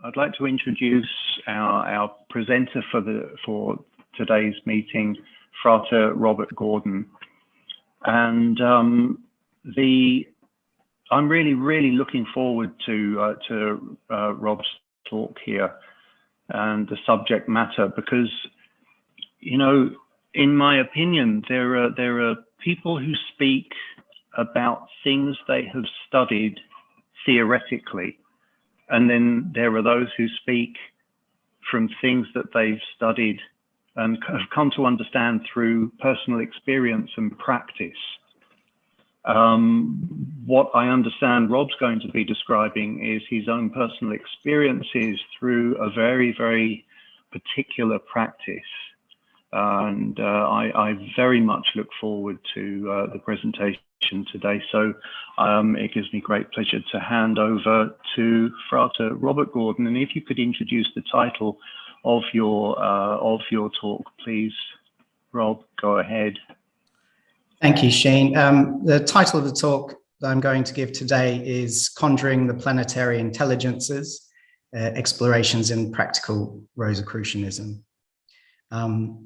I'd like to introduce our presenter for today's meeting, Frater Robert Gordon. And I'm really looking forward to Rob's talk here and the subject matter, because, you know, in my opinion, there are people who speak about things they have studied theoretically, and then there are those who speak from things that they've studied and have come to understand through personal experience and practice. What I understand Rob's going to be describing is his own personal experiences through a very, very particular practice. And I very much look forward to the presentation today. So it gives me great pleasure to hand over to Frater Robert Gordon. And if you could introduce the title of your talk, please, Rob, go ahead. Thank you, Shane. The title of the talk that I'm going to give today is Conjuring the Planetary Intelligences, Explorations in Practical Rosicrucianism.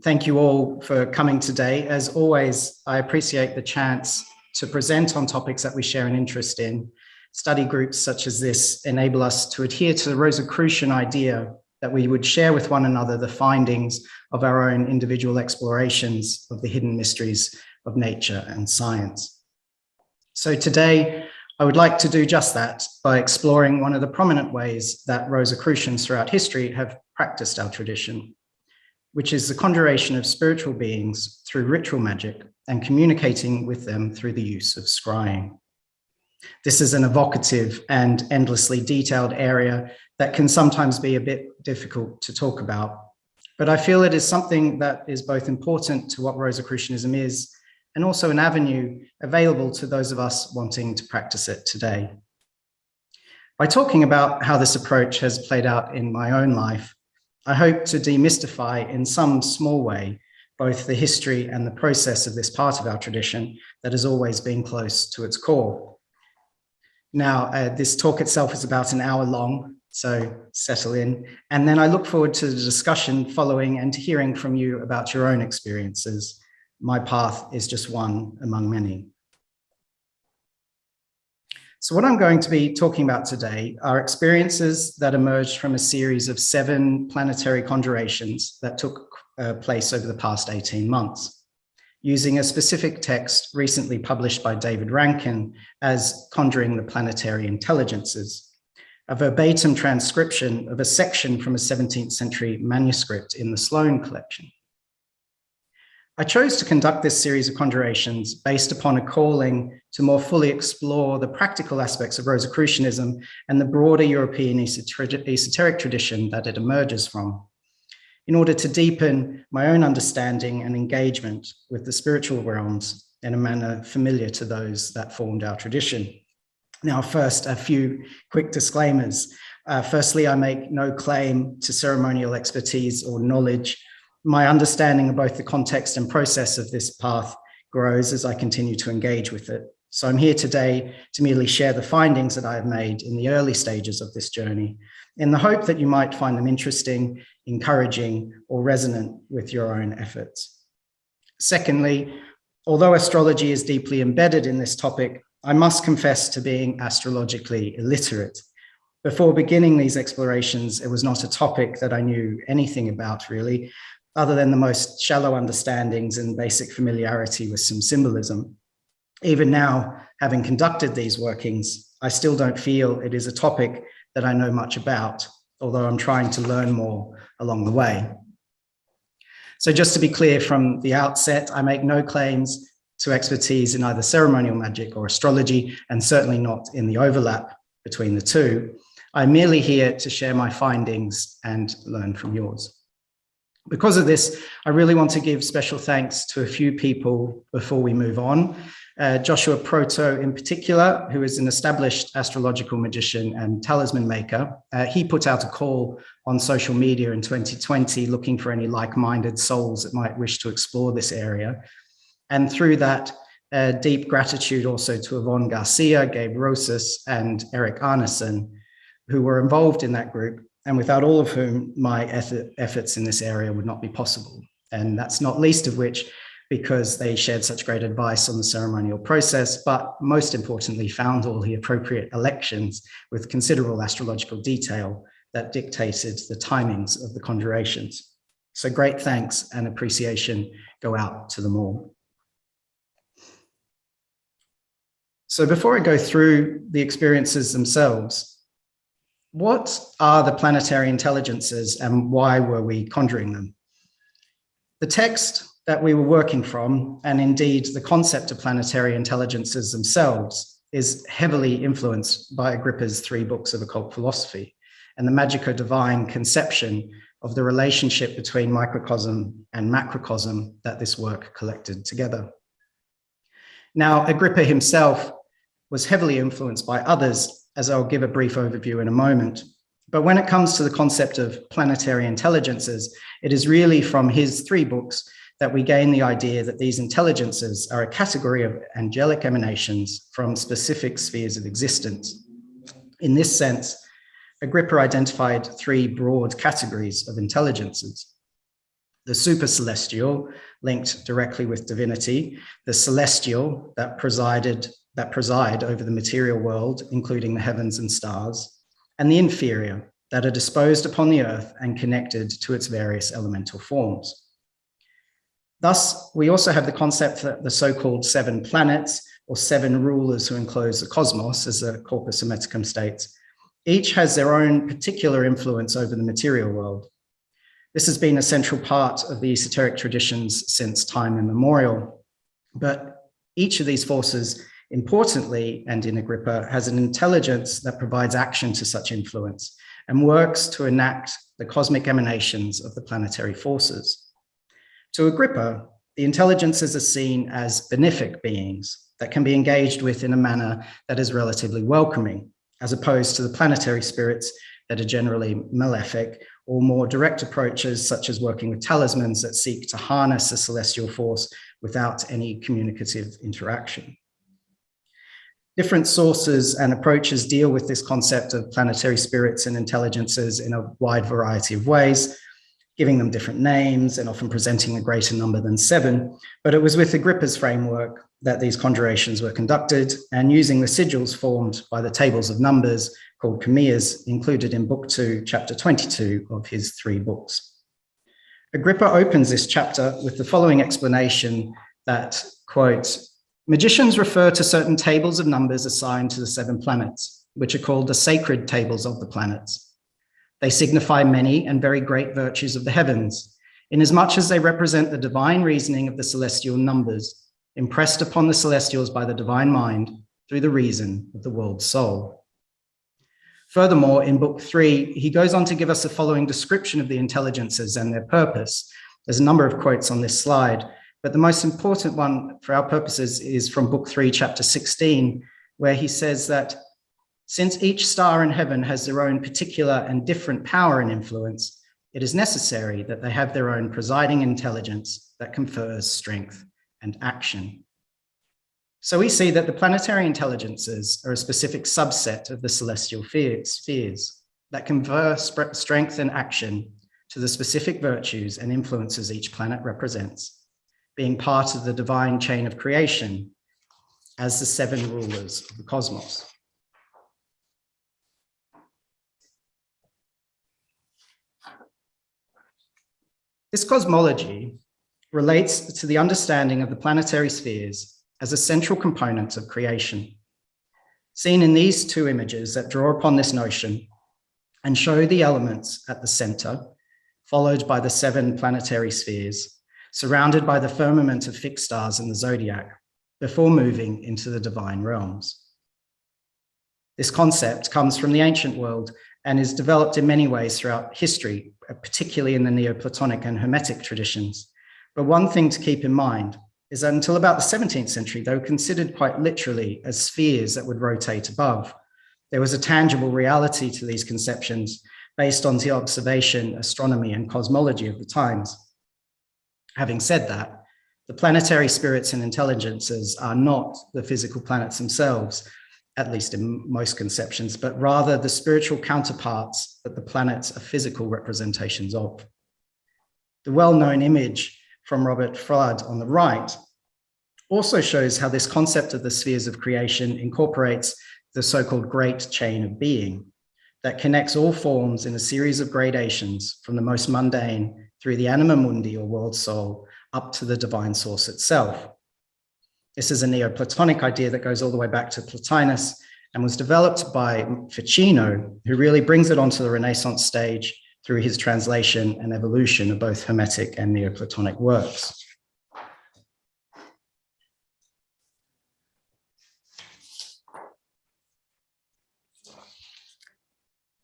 Thank you all for coming today. As always, I appreciate the chance to present on topics that we share an interest in. Study groups such as this enable us to adhere to the Rosicrucian idea that we would share with one another the findings of our own individual explorations of the hidden mysteries of nature and science. So today, I would like to do just that by exploring one of the prominent ways that Rosicrucians throughout history have practiced our tradition, which is the conjuration of spiritual beings through ritual magic and communicating with them through the use of scrying. This is an evocative and endlessly detailed area that can sometimes be a bit difficult to talk about, but I feel it is something that is both important to what Rosicrucianism is and also an avenue available to those of us wanting to practice it today. By talking about how this approach has played out in my own life, I hope to demystify in some small way both the history and the process of this part of our tradition that has always been close to its core. Now, this talk itself is about an hour long, so settle in. And then I look forward to the discussion following and to hearing from you about your own experiences. My path is just one among many. So what I'm going to be talking about today are experiences that emerged from a series of 7 planetary conjurations that took place over the past 18 months, using a specific text recently published by David Rankin as Conjuring the Planetary Intelligences, a verbatim transcription of a section from a 17th century manuscript in the Sloan collection. I chose to conduct this series of conjurations based upon a calling to more fully explore the practical aspects of Rosicrucianism and the broader European esoteric tradition that it emerges from, in order to deepen my own understanding and engagement with the spiritual realms in a manner familiar to those that formed our tradition. Now, first, a few quick disclaimers. Firstly, I make no claim to ceremonial expertise or knowledge. My understanding of both the context and process of this path grows as I continue to engage with it. So I'm here today to merely share the findings that I have made in the early stages of this journey, in the hope that you might find them interesting, encouraging, or resonant with your own efforts. Secondly, although astrology is deeply embedded in this topic, I must confess to being astrologically illiterate. Before beginning these explorations, it was not a topic that I knew anything about, really, other than the most shallow understandings and basic familiarity with some symbolism. Even now, having conducted these workings, I still don't feel it is a topic that I know much about, although I'm trying to learn more along the way. So just to be clear from the outset, I make no claims to expertise in either ceremonial magic or astrology, and certainly not in the overlap between the two. I'm merely here to share my findings and learn from yours. Because of this, I really want to give special thanks to a few people before we move on. Joshua Proto in particular, who is an established astrological magician and talisman maker. He put out a call on social media in 2020 looking for any like-minded souls that might wish to explore this area. And through that, deep gratitude also to Yvonne Garcia, Gabe Rosas, and Eric Arneson, who were involved in that group and without all of whom my efforts in this area would not be possible. And that's not least of which because they shared such great advice on the ceremonial process, but most importantly, found all the appropriate elections with considerable astrological detail that dictated the timings of the conjurations. So great thanks and appreciation go out to them all. So before I go through the experiences themselves, what are the planetary intelligences and why were we conjuring them? The text that we were working from, and indeed the concept of planetary intelligences themselves, is heavily influenced by Agrippa's 3 books of occult philosophy and the magico-divine conception of the relationship between microcosm and macrocosm that this work collected together. Now, Agrippa himself was heavily influenced by others, as I'll give a brief overview in a moment. But when it comes to the concept of planetary intelligences, it is really from his 3 books that we gain the idea that these intelligences are a category of angelic emanations from specific spheres of existence. In this sense, Agrippa identified 3 broad categories of intelligences: the supercelestial, linked directly with divinity; the celestial, that preside over the material world, including the heavens and stars; and the inferior, that are disposed upon the earth and connected to its various elemental forms. Thus, we also have the concept that the so-called 7 planets, or 7 rulers who enclose the cosmos, as the Corpus Hermeticum states, each has their own particular influence over the material world. This has been a central part of the esoteric traditions since time immemorial, but each of these forces, importantly, and in Agrippa, has an intelligence that provides action to such influence and works to enact the cosmic emanations of the planetary forces. To Agrippa, the intelligences are seen as benefic beings that can be engaged with in a manner that is relatively welcoming, as opposed to the planetary spirits that are generally malefic, or more direct approaches such as working with talismans that seek to harness a celestial force without any communicative interaction. Different sources and approaches deal with this concept of planetary spirits and intelligences in a wide variety of ways, giving them different names and often presenting a greater number than 7. But it was with Agrippa's framework that these conjurations were conducted, and using the sigils formed by the tables of numbers called Kamias, included in Book 2, Chapter 22 of his 3 books. Agrippa opens this chapter with the following explanation that, quote, "Magicians refer to certain tables of numbers assigned to the 7 planets, which are called the sacred tables of the planets. They signify many and very great virtues of the heavens, inasmuch as they represent the divine reasoning of the celestial numbers, impressed upon the celestials by the divine mind through the reason of the world's soul." Furthermore, in Book 3, he goes on to give us the following description of the intelligences and their purpose. There's a number of quotes on this slide, but the most important one for our purposes is from Book 3, Chapter 16, where he says that since each star in heaven has their own particular and different power and influence, it is necessary that they have their own presiding intelligence that confers strength and action. So we see that the planetary intelligences are a specific subset of the celestial spheres that confer strength and action to the specific virtues and influences each planet represents, being part of the divine chain of creation as the 7 rulers of the cosmos. This cosmology relates to the understanding of the planetary spheres as a central component of creation. Seen in these 2 images that draw upon this notion and show the elements at the center, followed by the 7 planetary spheres, surrounded by the firmament of fixed stars in the zodiac, before moving into the divine realms. This concept comes from the ancient world and is developed in many ways throughout history, particularly in the Neoplatonic and Hermetic traditions. But one thing to keep in mind is that until about the 17th century, they were considered quite literally as spheres that would rotate above. There was a tangible reality to these conceptions based on the observation, astronomy, and cosmology of the times. Having said that, the planetary spirits and intelligences are not the physical planets themselves, at least in most conceptions, but rather the spiritual counterparts that the planets are physical representations of. The well-known image from Robert Flood on the right also shows how this concept of the spheres of creation incorporates the so-called great chain of being that connects all forms in a series of gradations from the most mundane through the anima mundi or world soul up to the divine source itself. This is a Neoplatonic idea that goes all the way back to Plotinus and was developed by Ficino, who really brings it onto the Renaissance stage through his translation and evolution of both Hermetic and Neoplatonic works.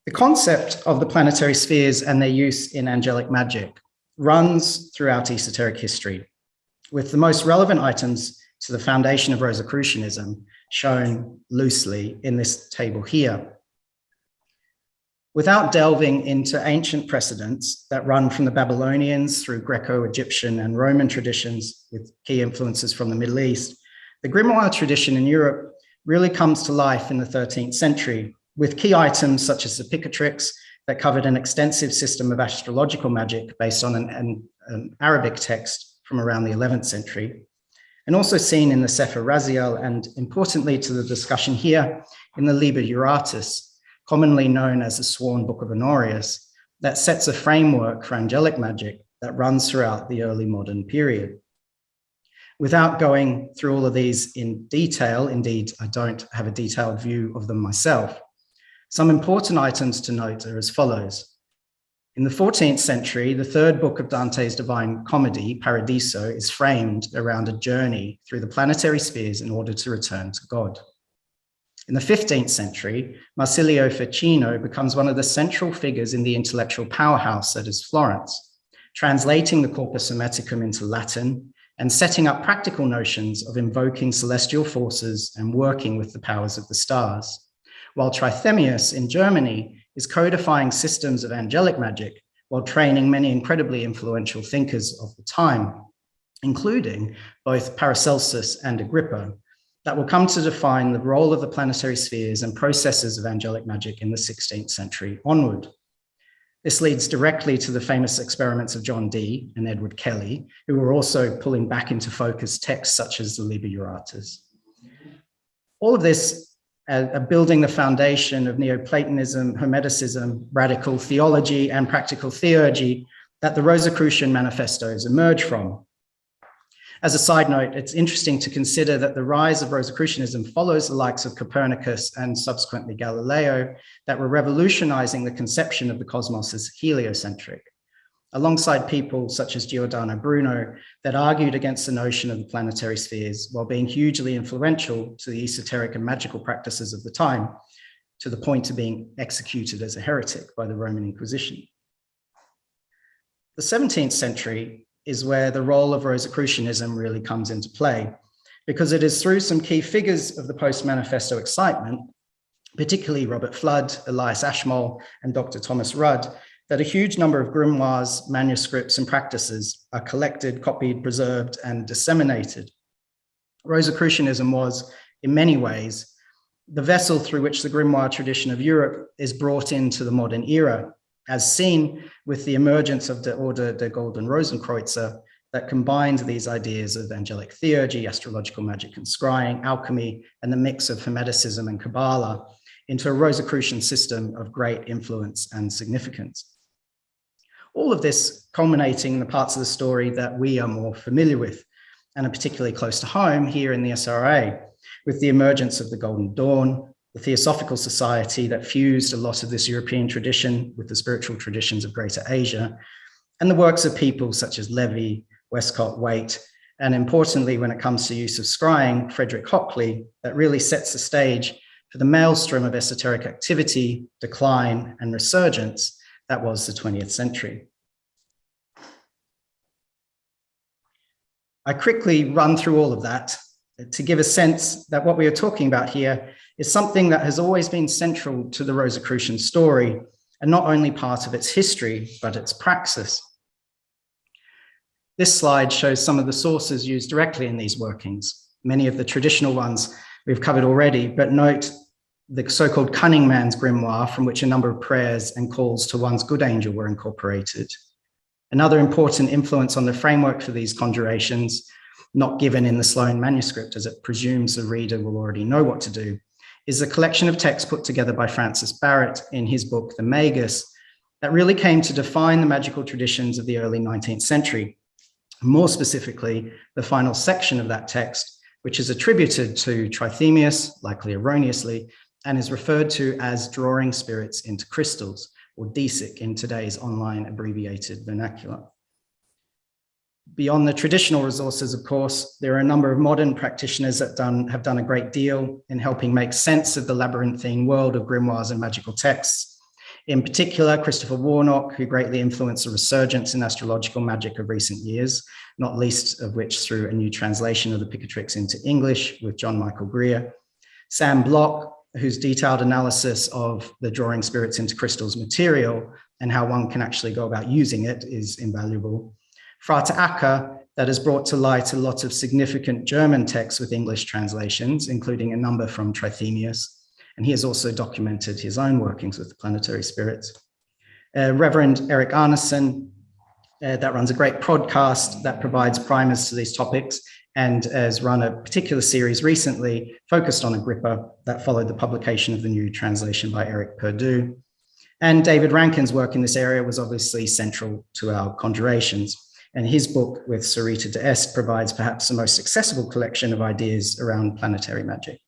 The concept of the planetary spheres and their use in angelic magic runs throughout esoteric history, with the most relevant items to the foundation of Rosicrucianism shown loosely in this table here. Without delving into ancient precedents that run from the Babylonians through Greco-Egyptian and Roman traditions with key influences from the Middle East, the grimoire tradition in Europe really comes to life in the 13th century, with key items such as the Picatrix that covered an extensive system of astrological magic based on an Arabic text from around the 11th century, and also seen in the Sefer Raziel, and importantly to the discussion here, in the Liber Juratus, commonly known as the Sworn Book of Honorius, that sets a framework for angelic magic that runs throughout the early modern period. Without going through all of these in detail, indeed, I don't have a detailed view of them myself, some important items to note are as follows. In the 14th century, the third book of Dante's Divine Comedy, Paradiso, is framed around a journey through the planetary spheres in order to return to God. In the 15th century, Marsilio Ficino becomes one of the central figures in the intellectual powerhouse that is Florence, translating the Corpus Hermeticum into Latin and setting up practical notions of invoking celestial forces and working with the powers of the stars, while Trithemius in Germany is codifying systems of angelic magic while training many incredibly influential thinkers of the time, including both Paracelsus and Agrippa, that will come to define the role of the planetary spheres and processes of angelic magic in the 16th century onward. This leads directly to the famous experiments of John Dee and Edward Kelly, who were also pulling back into focus texts such as the Liber Juratus. All of this are building the foundation of Neoplatonism, Hermeticism, radical theology, and practical theurgy that the Rosicrucian manifestos emerge from. As a side note, it's interesting to consider that the rise of Rosicrucianism follows the likes of Copernicus and subsequently Galileo that were revolutionizing the conception of the cosmos as heliocentric, alongside people such as Giordano Bruno that argued against the notion of the planetary spheres while being hugely influential to the esoteric and magical practices of the time, to the point of being executed as a heretic by the Roman Inquisition. The 17th century is where the role of Rosicrucianism really comes into play, because it is through some key figures of the post-manifesto excitement, particularly Robert Flood, Elias Ashmole, and Dr. Thomas Rudd, that a huge number of grimoires, manuscripts, and practices are collected, copied, preserved, and disseminated. Rosicrucianism was, in many ways, the vessel through which the grimoire tradition of Europe is brought into the modern era, as seen with the emergence of the Order der Golden Rosenkreuzer that combined these ideas of angelic theurgy, astrological magic and scrying, alchemy, and the mix of Hermeticism and Kabbalah into a Rosicrucian system of great influence and significance. All of this culminating in the parts of the story that we are more familiar with and are particularly close to home here in the SRIA, with the emergence of the Golden Dawn, the Theosophical Society that fused a lot of this European tradition with the spiritual traditions of Greater Asia, and the works of people such as Levy, Westcott, Waite, and importantly, when it comes to use of scrying, Frederick Hockley, that really sets the stage for the maelstrom of esoteric activity, decline, and resurgence that was the 20th century. I quickly run through all of that to give a sense that what we are talking about here is something that has always been central to the Rosicrucian story, and not only part of its history, but its praxis. This slide shows some of the sources used directly in these workings, many of the traditional ones we've covered already, but note the so-called cunning man's grimoire, from which a number of prayers and calls to one's good angel were incorporated. Another important influence on the framework for these conjurations, not given in the Sloane manuscript as it presumes the reader will already know what to do, is a collection of texts put together by Francis Barrett in his book, The Magus, that really came to define the magical traditions of the early 19th century. More specifically, the final section of that text, which is attributed to Trithemius, likely erroneously, and is referred to as drawing spirits into crystals, or DSIC in today's online abbreviated vernacular. Beyond the traditional resources, of course, there are a number of modern practitioners that have done a great deal in helping make sense of the labyrinthine world of grimoires and magical texts. In particular, Christopher Warnock, who greatly influenced the resurgence in astrological magic of recent years, not least of which through a new translation of the Picatrix into English with John Michael Greer. Sam Bloch, whose detailed analysis of the drawing spirits into crystals material and how one can actually go about using it is invaluable. Frater Acker, that has brought to light a lot of significant German texts with English translations, including a number from Trithemius, and he has also documented his own workings with the planetary spirits. Reverend Eric Arneson, that runs a great podcast that provides primers to these topics and has run a particular series recently focused on Agrippa that followed the publication of the new translation by Eric Perdue. And David Rankin's work in this area was obviously central to our conjurations. And his book with Sarita de Est provides perhaps the most accessible collection of ideas around planetary magic.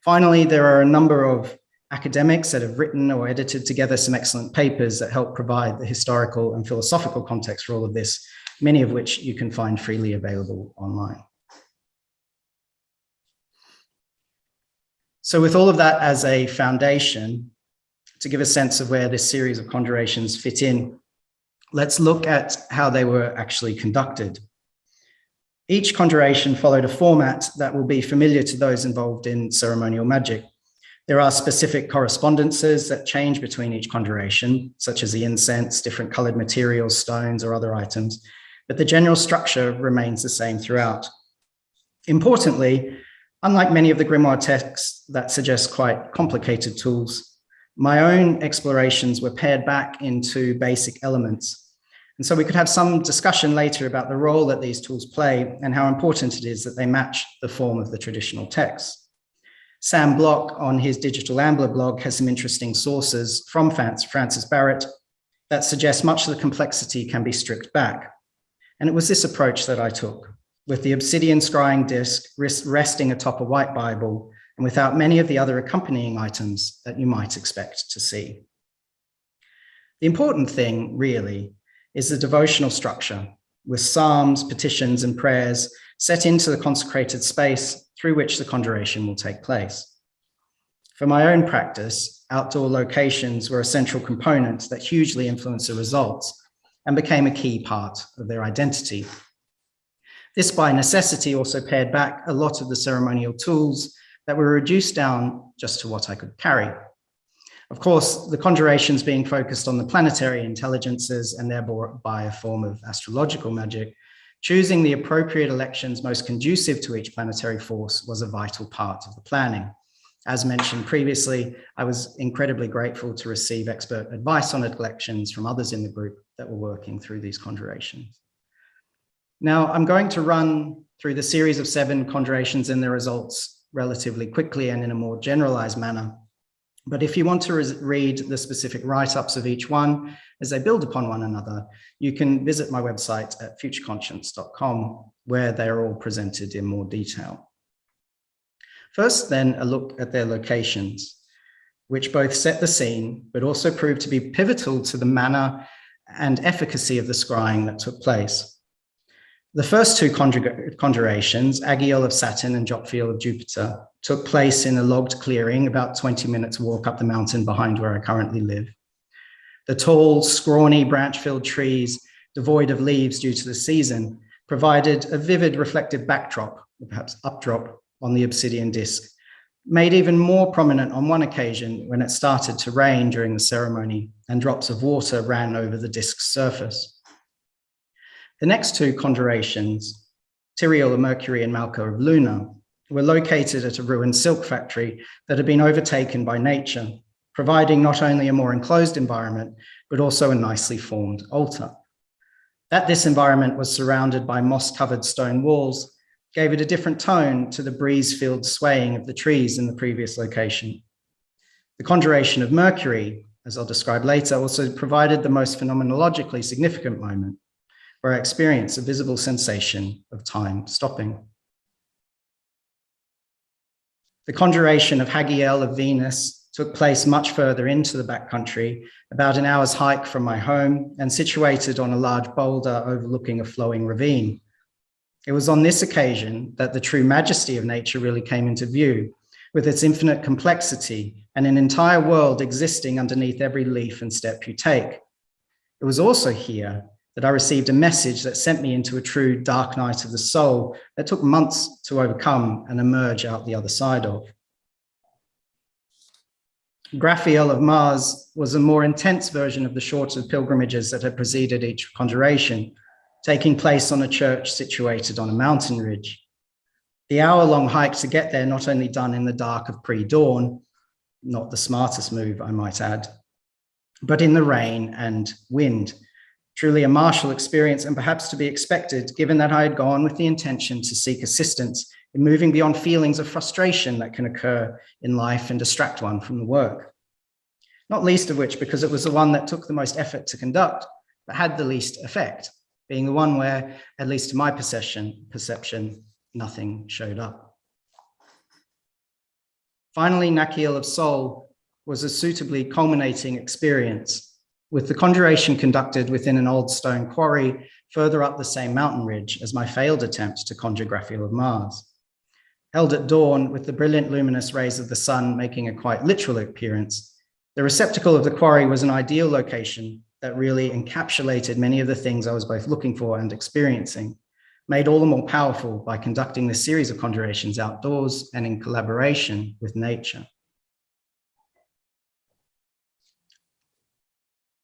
Finally, there are a number of academics that have written or edited together some excellent papers that help provide the historical and philosophical context for all of this, many of which you can find freely available online. So with all of that as a foundation, to give a sense of where this series of conjurations fit in, let's look at how they were actually conducted. Each conjuration followed a format that will be familiar to those involved in ceremonial magic. There are specific correspondences that change between each conjuration, such as the incense, different colored materials, stones, or other items, but the general structure remains the same throughout. Importantly, unlike many of the grimoire texts that suggest quite complicated tools, my own explorations were pared back into basic elements. And so we could have some discussion later about the role that these tools play and how important it is that they match the form of the traditional text. Sam Bloch on his Digital Ambler blog has some interesting sources from Francis Barrett that suggest much of the complexity can be stripped back. And it was this approach that I took, with the obsidian scrying disc resting atop a white Bible and without many of the other accompanying items that you might expect to see. The important thing, really, is the devotional structure, with psalms, petitions, and prayers set into the consecrated space through which the conjuration will take place. For my own practice, outdoor locations were a central component that hugely influenced the results and became a key part of their identity. This, by necessity, also pared back a lot of the ceremonial tools that were reduced down just to what I could carry. Of course, the conjurations being focused on the planetary intelligences and thereby a form of astrological magic, choosing the appropriate elections most conducive to each planetary force was a vital part of the planning. As mentioned previously, I was incredibly grateful to receive expert advice on elections from others in the group that were working through these conjurations. Now, I'm going to run through the series of 7 conjurations and their results relatively quickly and in a more generalized manner. But if you want to read the specific write-ups of each one as they build upon one another, you can visit my website at futureconscience.com, where they are all presented in more detail. First, then, a look at their locations, which both set the scene, but also prove to be pivotal to the manner and efficacy of the scrying that took place. The first 2 conjurations, Agiel of Saturn and Jopfiel of Jupiter, took place in a logged clearing about 20 minutes walk up the mountain behind where I currently live. The tall, scrawny, branch-filled trees, devoid of leaves due to the season, provided a vivid reflective backdrop, or perhaps updrop, on the obsidian disc, made even more prominent on one occasion when it started to rain during the ceremony and drops of water ran over the disc's surface. The next 2 conjurations, Tyrael of Mercury and Malka of Luna, were located at a ruined silk factory that had been overtaken by nature, providing not only a more enclosed environment, but also a nicely formed altar. That this environment was surrounded by moss-covered stone walls gave it a different tone to the breeze-filled swaying of the trees in the previous location. The conjuration of Mercury, as I'll describe later, also provided the most phenomenologically significant moment, where I experienced a visible sensation of time stopping. The conjuration of Hagiel of Venus took place much further into the backcountry, about an hour's hike from my home, and situated on a large boulder overlooking a flowing ravine. It was on this occasion that the true majesty of nature really came into view, with its infinite complexity and an entire world existing underneath every leaf and step you take. It was also here that I received a message that sent me into a true dark night of the soul that took months to overcome and emerge out the other side of. Graphiel of Mars was a more intense version of the shorter pilgrimages that had preceded each conjuration, taking place on a church situated on a mountain ridge. The hour-long hike to get there not only done in the dark of pre-dawn, not the smartest move, I might add, but in the rain and wind. Truly a martial experience, and perhaps to be expected, given that I had gone with the intention to seek assistance in moving beyond feelings of frustration that can occur in life and distract one from the work. Not least of which because it was the one that took the most effort to conduct, but had the least effect, being the one where, at least to my perception, nothing showed up. Finally, Nakiel of Sol was a suitably culminating experience, with the conjuration conducted within an old stone quarry further up the same mountain ridge as my failed attempt to conjure Graphiel of Mars. Held at dawn, with the brilliant luminous rays of the sun making a quite literal appearance, the receptacle of the quarry was an ideal location that really encapsulated many of the things I was both looking for and experiencing, made all the more powerful by conducting this series of conjurations outdoors and in collaboration with nature.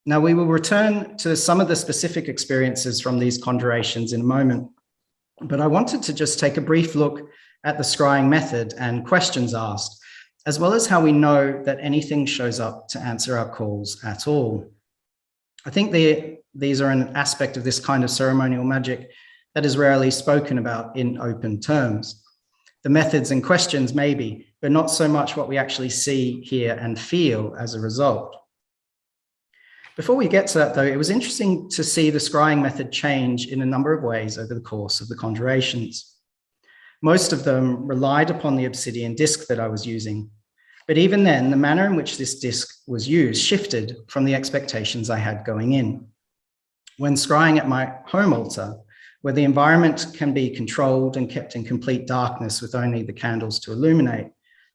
Now, we will return to some of the specific experiences from these conjurations in a moment, but I wanted to just take a brief look at the scrying method and questions asked, as well as how we know that anything shows up to answer our calls at all. I think these are an aspect of this kind of ceremonial magic that is rarely spoken about in open terms. The methods and questions maybe, but not so much what we actually see, hear, and feel as a result. Before we get to that though, it was interesting to see the scrying method change in a number of ways over the course of the conjurations. Most of them relied upon the obsidian disc that I was using, but even then, the manner in which this disc was used shifted from the expectations I had going in. When scrying at my home altar, where the environment can be controlled and kept in complete darkness with only the candles to illuminate,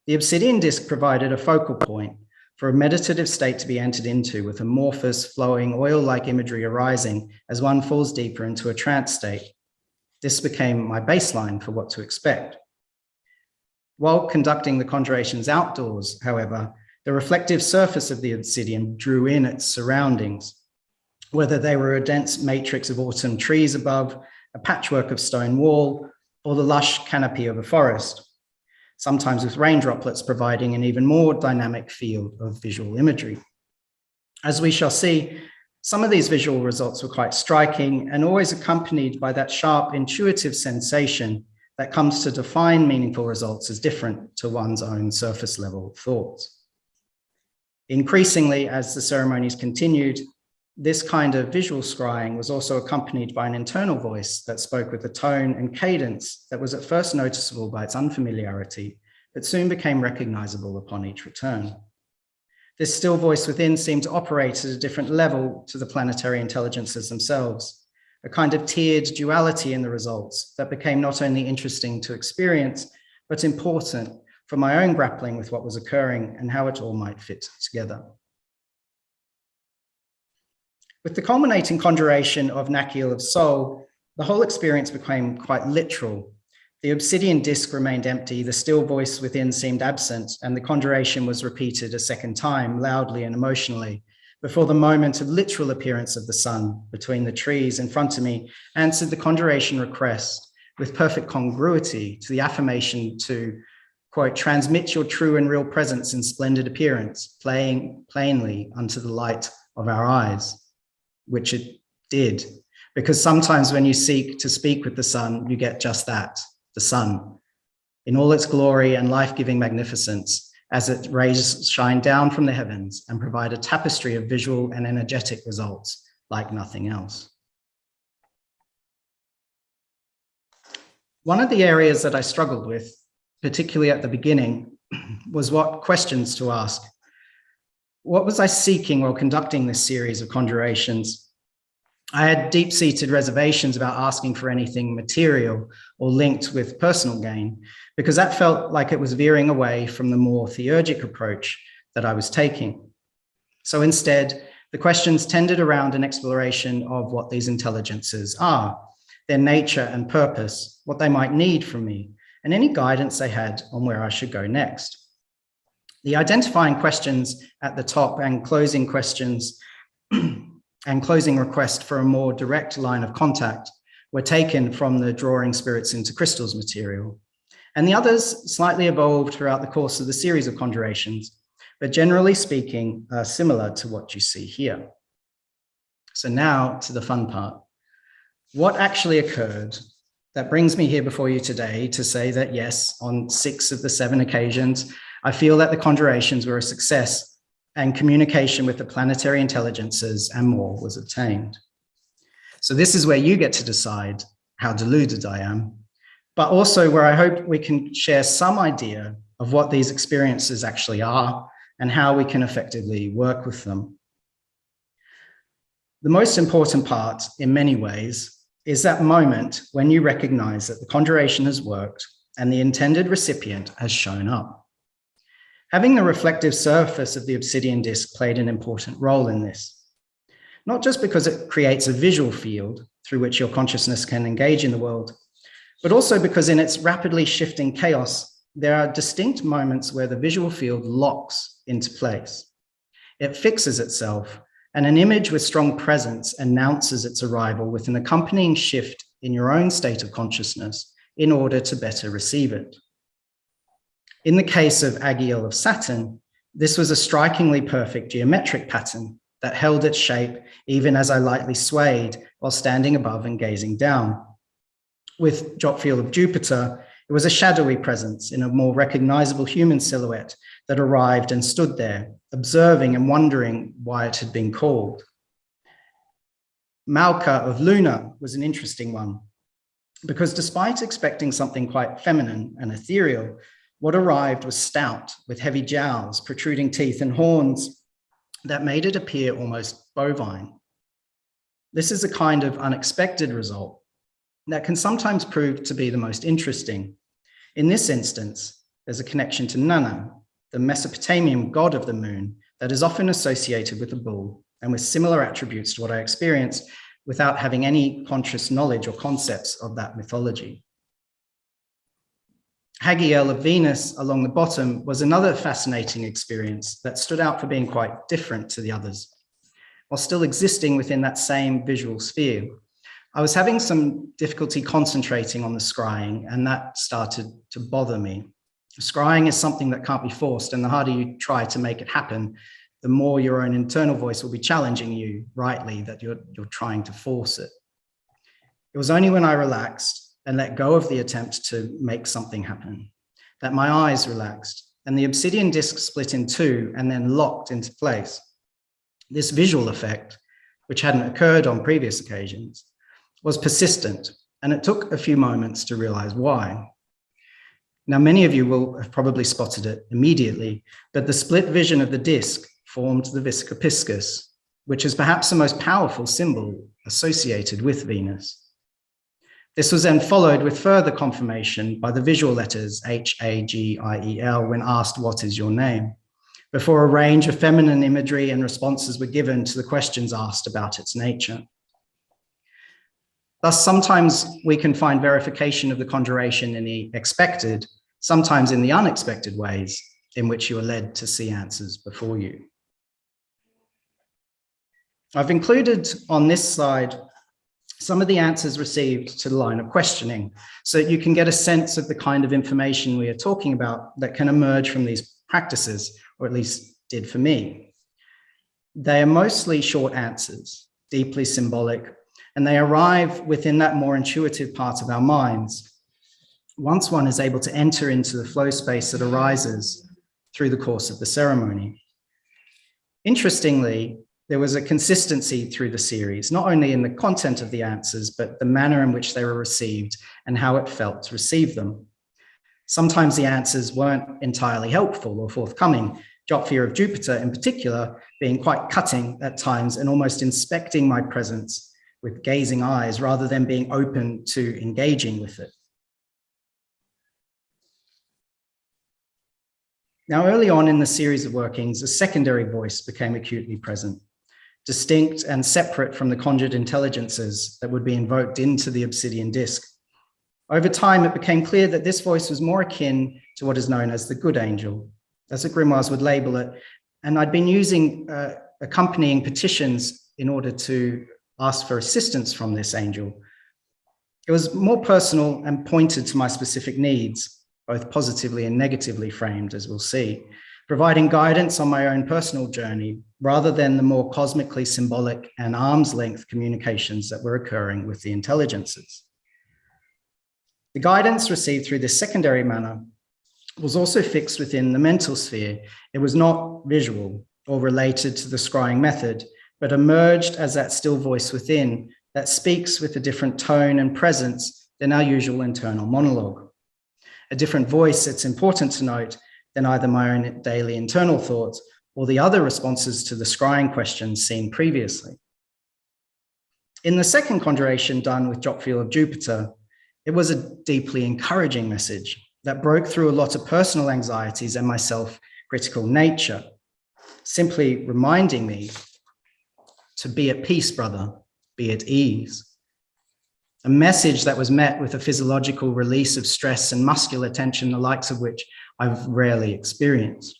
the obsidian disc provided a focal point for a meditative state to be entered into, with amorphous, flowing, oil-like imagery arising as one falls deeper into a trance state. This became my baseline for what to expect. While conducting the conjurations outdoors, however, the reflective surface of the obsidian drew in its surroundings, whether they were a dense matrix of autumn trees above, a patchwork of stone wall, or the lush canopy of a forest, sometimes with rain droplets providing an even more dynamic field of visual imagery. As we shall see, some of these visual results were quite striking and always accompanied by that sharp, intuitive sensation that comes to define meaningful results as different to one's own surface level thoughts. Increasingly, as the ceremonies continued, this kind of visual scrying was also accompanied by an internal voice that spoke with a tone and cadence that was at first noticeable by its unfamiliarity, but soon became recognizable upon each return. This still voice within seemed to operate at a different level to the planetary intelligences themselves, a kind of tiered duality in the results that became not only interesting to experience, but important for my own grappling with what was occurring and how it all might fit together. With the culminating conjuration of Nakiel of Sol, the whole experience became quite literal. The obsidian disc remained empty, the still voice within seemed absent, and the conjuration was repeated a second time, loudly and emotionally, before the moment of literal appearance of the sun between the trees in front of me answered the conjuration request with perfect congruity to the affirmation to, quote, transmit your true and real presence in splendid appearance, playing plainly unto the light of our eyes, which it did. Because sometimes when you seek to speak with the sun, you get just that, the sun, in all its glory and life-giving magnificence, as its rays shine down from the heavens and provide a tapestry of visual and energetic results like nothing else. One of the areas that I struggled with, particularly at the beginning, was what questions to ask. What was I seeking while conducting this series of conjurations? I had deep-seated reservations about asking for anything material or linked with personal gain, because that felt like it was veering away from the more theurgic approach that I was taking. So instead, the questions tended around an exploration of what these intelligences are, their nature and purpose, what they might need from me, and any guidance they had on where I should go next. The identifying questions at the top and closing questions and closing request for a more direct line of contact were taken from the Drawing Spirits into Crystals material. And the others slightly evolved throughout the course of the series of conjurations, but generally speaking, similar to what you see here. So now to the fun part. What actually occurred that brings me here before you today to say that yes, on 6 of the 7 occasions, I feel that the conjurations were a success and communication with the planetary intelligences and more was obtained. So this is where you get to decide how deluded I am, but also where I hope we can share some idea of what these experiences actually are and how we can effectively work with them. The most important part, in many ways, is that moment when you recognize that the conjuration has worked and the intended recipient has shown up. Having the reflective surface of the obsidian disc played an important role in this, not just because it creates a visual field through which your consciousness can engage in the world, but also because in its rapidly shifting chaos, there are distinct moments where the visual field locks into place. It fixes itself, and an image with strong presence announces its arrival with an accompanying shift in your own state of consciousness in order to better receive it. In the case of Agiel of Saturn, this was a strikingly perfect geometric pattern that held its shape even as I lightly swayed while standing above and gazing down. With Jotfiel of Jupiter, it was a shadowy presence in a more recognizable human silhouette that arrived and stood there, observing and wondering why it had been called. Malka of Luna was an interesting one, because despite expecting something quite feminine and ethereal, what arrived was stout, with heavy jowls, protruding teeth and horns that made it appear almost bovine. This is a kind of unexpected result that can sometimes prove to be the most interesting. In this instance, there's a connection to Nana, the Mesopotamian god of the moon that is often associated with the bull and with similar attributes to what I experienced without having any conscious knowledge or concepts of that mythology. Hagiel of Venus along the bottom was another fascinating experience that stood out for being quite different to the others, while still existing within that same visual sphere. I was having some difficulty concentrating on the scrying, and that started to bother me. Scrying is something that can't be forced, and the harder you try to make it happen, the more your own internal voice will be challenging you rightly that you're trying to force it. It was only when I relaxed and let go of the attempt to make something happen that my eyes relaxed and the obsidian disc split in two and then locked into place. This visual effect, which hadn't occurred on previous occasions, was persistent, and it took a few moments to realize why. Now, many of you will have probably spotted it immediately, but the split vision of the disc formed the Vesica Piscis, which is perhaps the most powerful symbol associated with Venus. This was then followed with further confirmation by the visual letters H-A-G-I-E-L when asked, "What is your name?" before a range of feminine imagery and responses were given to the questions asked about its nature. Thus, sometimes we can find verification of the conjuration in the expected, sometimes in the unexpected ways in which you are led to see answers before you. I've included on this slide some of the answers received to the line of questioning, so that you can get a sense of the kind of information we are talking about that can emerge from these practices, or at least did for me. They are mostly short answers, deeply symbolic, and they arrive within that more intuitive part of our minds, once one is able to enter into the flow space that arises through the course of the ceremony. Interestingly, there was a consistency through the series, not only in the content of the answers, but the manner in which they were received and how it felt to receive them. Sometimes the answers weren't entirely helpful or forthcoming, Fear of Jupiter in particular being quite cutting at times and almost inspecting my presence with gazing eyes rather than being open to engaging with it. Now, early on in the series of workings, a secondary voice became acutely present, distinct and separate from the conjured intelligences that would be invoked into the obsidian disc. Over time, it became clear that this voice was more akin to what is known as the good angel, as the grimoires would label it, and I'd been using accompanying petitions in order to ask for assistance from this angel. It was more personal and pointed to my specific needs, both positively and negatively framed, as we'll see, providing guidance on my own personal journey, rather than the more cosmically symbolic and arm's length communications that were occurring with the intelligences. The guidance received through this secondary manner was also fixed within the mental sphere. It was not visual or related to the scrying method, but emerged as that still voice within that speaks with a different tone and presence than our usual internal monologue. A different voice, it's important to note, than either my own daily internal thoughts or the other responses to the scrying questions seen previously. In the second conjuration done with Fear of Jupiter, it was a deeply encouraging message that broke through a lot of personal anxieties and my self-critical nature, simply reminding me to be at peace, brother, be at ease. A message that was met with a physiological release of stress and muscular tension, the likes of which I've rarely experienced.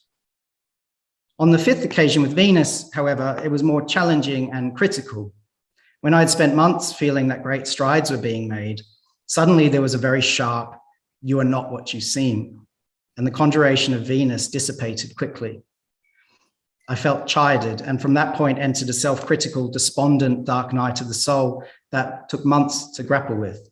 On the fifth occasion with Venus, however, it was more challenging and critical. When I'd spent months feeling that great strides were being made, suddenly there was a very sharp, "You are not what you seem," and the conjuration of Venus dissipated quickly. I felt chided, and from that point entered a self-critical, despondent, dark night of the soul that took months to grapple with,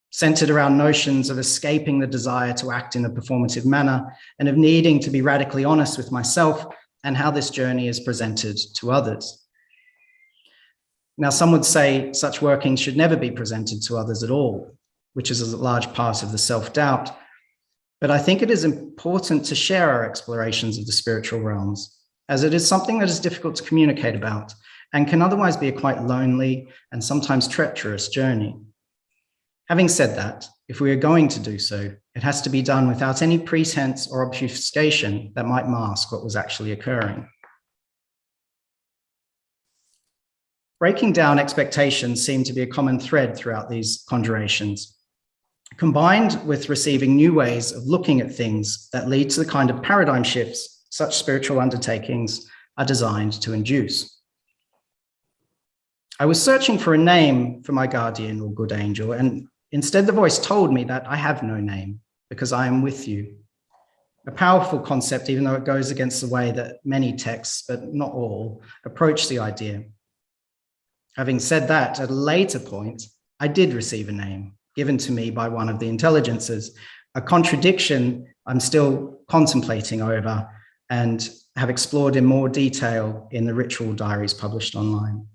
centered around notions of escaping the desire to act in a performative manner and of needing to be radically honest with myself and how this journey is presented to others. Now, some would say such workings should never be presented to others at all, which is a large part of the self-doubt. But I think it is important to share our explorations of the spiritual realms, as it is something that is difficult to communicate about and can otherwise be a quite lonely and sometimes treacherous journey. Having said that, if we are going to do so, it has to be done without any pretense or obfuscation that might mask what was actually occurring. Breaking down expectations seemed to be a common thread throughout these conjurations, combined with receiving new ways of looking at things that lead to the kind of paradigm shifts such spiritual undertakings are designed to induce. I was searching for a name for my guardian or good angel, and instead the voice told me that I have no name because I am with you. A powerful concept, even though it goes against the way that many texts, but not all, approach the idea. Having said that, at a later point, I did receive a name given to me by one of the intelligences, a contradiction I'm still contemplating over and have explored in more detail in the ritual diaries published online.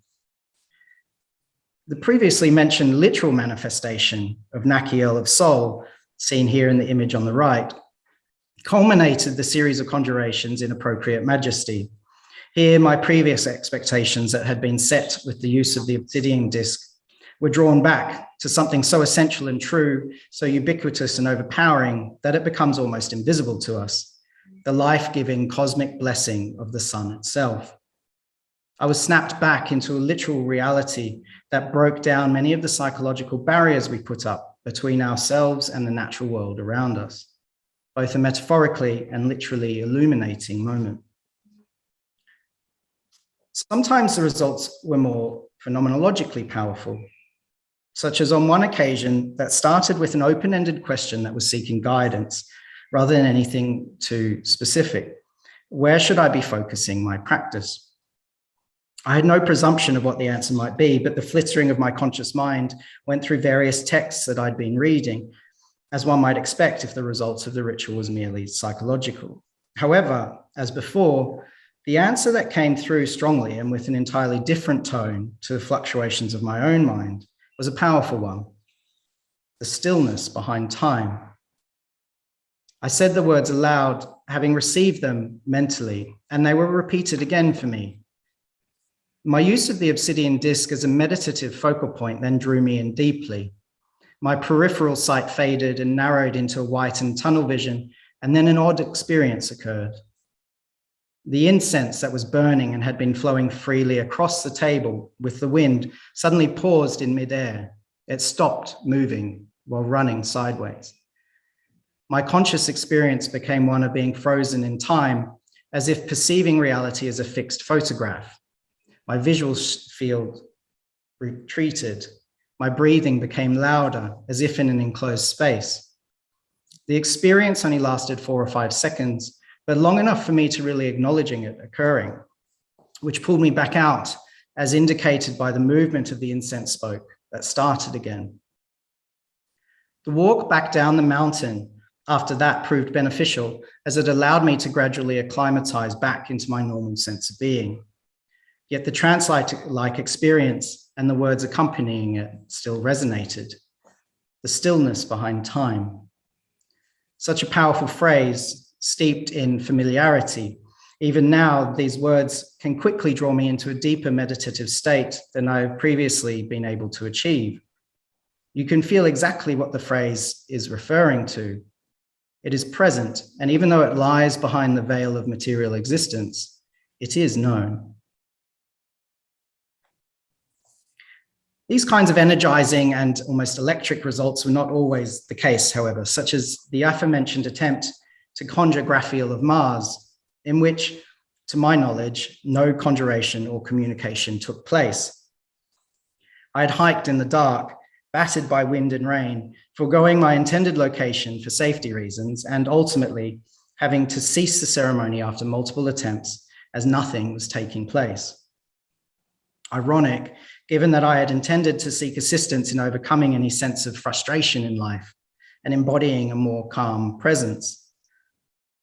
The previously mentioned literal manifestation of Nakiel of Soul, seen here in the image on the right, culminated the series of conjurations in appropriate majesty. Here, my previous expectations that had been set with the use of the obsidian disc were drawn back to something so essential and true, so ubiquitous and overpowering that it becomes almost invisible to us, the life-giving cosmic blessing of the sun itself. I was snapped back into a literal reality that broke down many of the psychological barriers we put up between ourselves and the natural world around us, both a metaphorically and literally illuminating moment. Sometimes the results were more phenomenologically powerful. such as on one occasion that started with an open-ended question that was seeking guidance rather than anything too specific. Where should I be focusing my practice? I had no presumption of what the answer might be, but the flittering of my conscious mind went through various texts that I'd been reading, as one might expect if the results of the ritual was merely psychological. However, as before, the answer that came through strongly and with an entirely different tone to the fluctuations of my own mind was a powerful one: the stillness behind time. I said the words aloud, having received them mentally, and they were repeated again for me. My use of the obsidian disc as a meditative focal point then drew me in deeply. My peripheral sight faded and narrowed into a whitened tunnel vision, and then an odd experience occurred. The incense that was burning and had been flowing freely across the table with the wind suddenly paused in midair. It stopped moving while running sideways. My conscious experience became one of being frozen in time, as if perceiving reality as a fixed photograph. My visual field retreated. My breathing became louder, as if in an enclosed space. The experience only lasted 4 or 5 seconds, but long enough for me to really acknowledging it occurring, which pulled me back out, as indicated by the movement of the incense smoke that started again. The walk back down the mountain after that proved beneficial, as it allowed me to gradually acclimatize back into my normal sense of being. Yet the trance-like experience and the words accompanying it still resonated. The stillness behind time. Such a powerful phrase, steeped in familiarity. Even now, these words can quickly draw me into a deeper meditative state than I've previously been able to achieve. You can feel exactly what the phrase is referring to. It is present, and even though it lies behind the veil of material existence, it is known. These kinds of energizing and almost electric results were not always the case, however, such as the aforementioned attempt to conjure Graphiel of Mars, in which, to my knowledge, no conjuration or communication took place. I had hiked in the dark, battered by wind and rain, foregoing my intended location for safety reasons, and ultimately having to cease the ceremony after multiple attempts as nothing was taking place. Ironic, given that I had intended to seek assistance in overcoming any sense of frustration in life and embodying a more calm presence.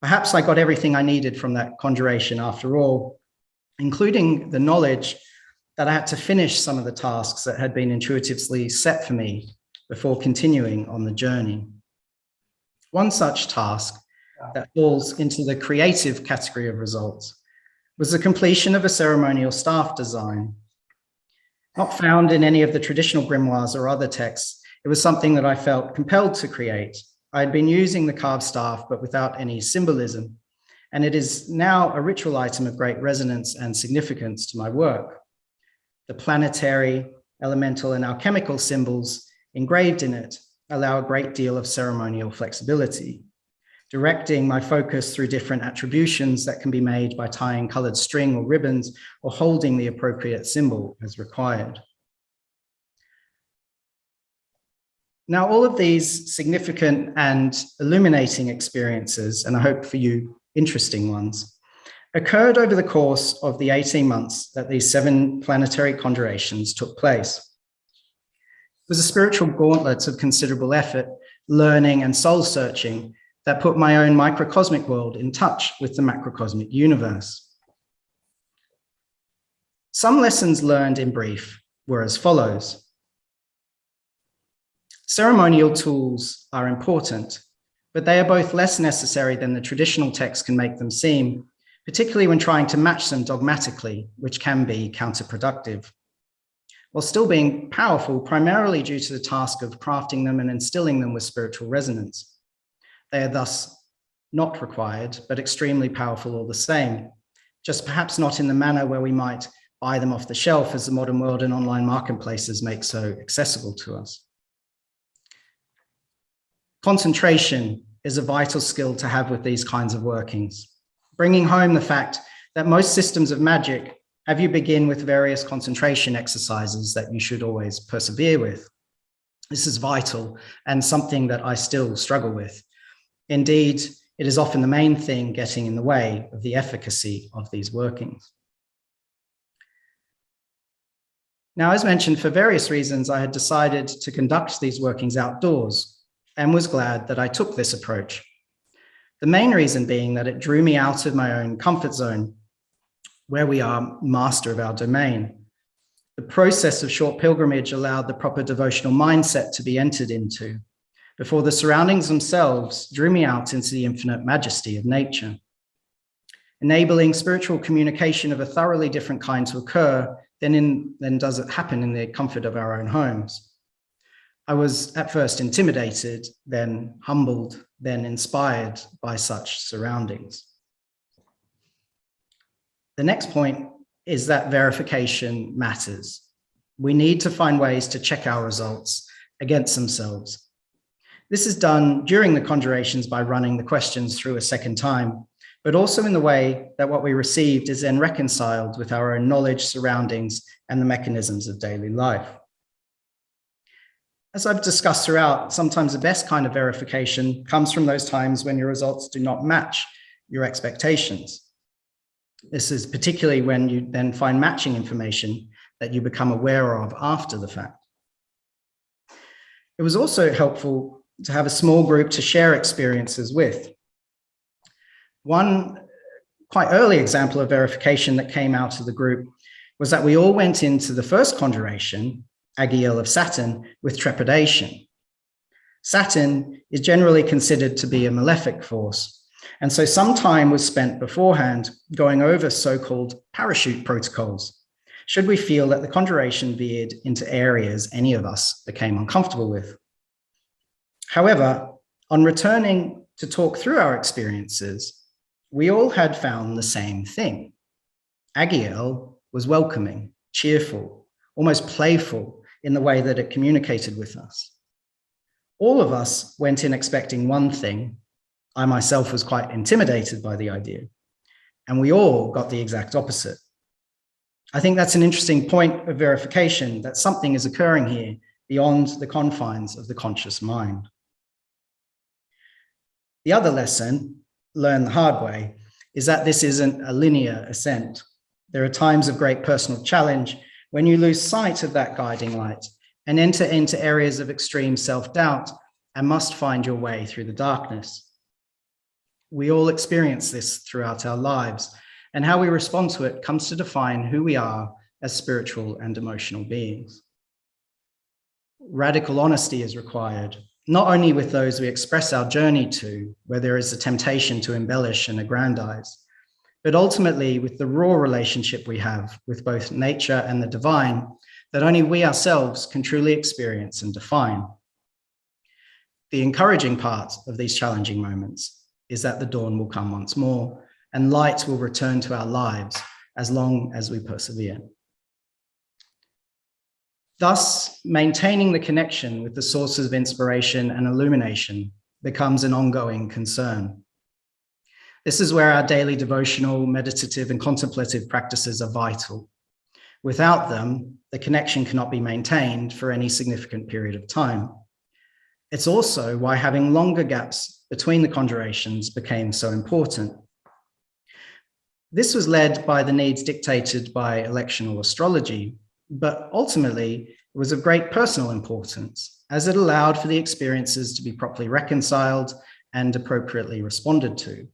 Perhaps I got everything I needed from that conjuration after all, including the knowledge that I had to finish some of the tasks that had been intuitively set for me before continuing on the journey. One such task that falls into the creative category of results was the completion of a ceremonial staff design. Not found in any of the traditional grimoires or other texts, it was something that I felt compelled to create. I had been using the carved staff, but without any symbolism, and it is now a ritual item of great resonance and significance to my work. The planetary, elemental, and alchemical symbols engraved in it allow a great deal of ceremonial flexibility, directing my focus through different attributions that can be made by tying colored string or ribbons or holding the appropriate symbol as required. Now, all of these significant and illuminating experiences, and I hope for you, interesting ones, occurred over the course of the 18 months that these 7 planetary conjurations took place. It was a spiritual gauntlet of considerable effort, learning, and soul searching that put my own microcosmic world in touch with the macrocosmic universe. Some lessons learned in brief were as follows. Ceremonial tools are important, but they are both less necessary than the traditional text can make them seem, particularly when trying to match them dogmatically, which can be counterproductive, while still being powerful primarily due to the task of crafting them and instilling them with spiritual resonance. They are thus not required, but extremely powerful all the same, just perhaps not in the manner where we might buy them off the shelf as the modern world and online marketplaces make so accessible to us. Concentration is a vital skill to have with these kinds of workings, bringing home the fact that most systems of magic have you begin with various concentration exercises that you should always persevere with. This is vital and something that I still struggle with. Indeed, it is often the main thing getting in the way of the efficacy of these workings. Now, as mentioned, for various reasons, I had decided to conduct these workings outdoors and was glad that I took this approach. The main reason being that it drew me out of my own comfort zone, where we are master of our domain. The process of short pilgrimage allowed the proper devotional mindset to be entered into, before the surroundings themselves drew me out into the infinite majesty of nature. Enabling spiritual communication of a thoroughly different kind to occur than does it happen in the comfort of our own homes. I was at first intimidated, then humbled, then inspired by such surroundings. The next point is that verification matters. We need to find ways to check our results against themselves. This is done during the conjurations by running the questions through a second time, but also in the way that what we received is then reconciled with our own knowledge, surroundings, and the mechanisms of daily life. As I've discussed throughout, sometimes the best kind of verification comes from those times when your results do not match your expectations. This is particularly when you then find matching information that you become aware of after the fact. It was also helpful to have a small group to share experiences with. One quite early example of verification that came out of the group was that we all went into the first conjuration, Agiel of Saturn, with trepidation. Saturn is generally considered to be a malefic force, and so some time was spent beforehand going over so-called parachute protocols, should we feel that the conjuration veered into areas any of us became uncomfortable with. However, on returning to talk through our experiences, we all had found the same thing. Agiel was welcoming, cheerful, almost playful in the way that it communicated with us. All of us went in expecting one thing. I myself was quite intimidated by the idea, and we all got the exact opposite. I think that's an interesting point of verification, that something is occurring here beyond the confines of the conscious mind. The other lesson, learned the hard way, is that this isn't a linear ascent. There are times of great personal challenge when you lose sight of that guiding light and enter into areas of extreme self-doubt and must find your way through the darkness. We all experience this throughout our lives, and how we respond to it comes to define who we are as spiritual and emotional beings. Radical honesty is required, not only with those we express our journey to, where there is a temptation to embellish and aggrandize, but ultimately with the raw relationship we have with both nature and the divine that only we ourselves can truly experience and define. The encouraging part of these challenging moments is that the dawn will come once more and light will return to our lives as long as we persevere. Thus, maintaining the connection with the sources of inspiration and illumination becomes an ongoing concern. This is where our daily devotional, meditative, and contemplative practices are vital. Without them, the connection cannot be maintained for any significant period of time. It's also why having longer gaps between the conjurations became so important. This was led by the needs dictated by electional astrology, but ultimately it was of great personal importance, as it allowed for the experiences to be properly reconciled and appropriately responded to.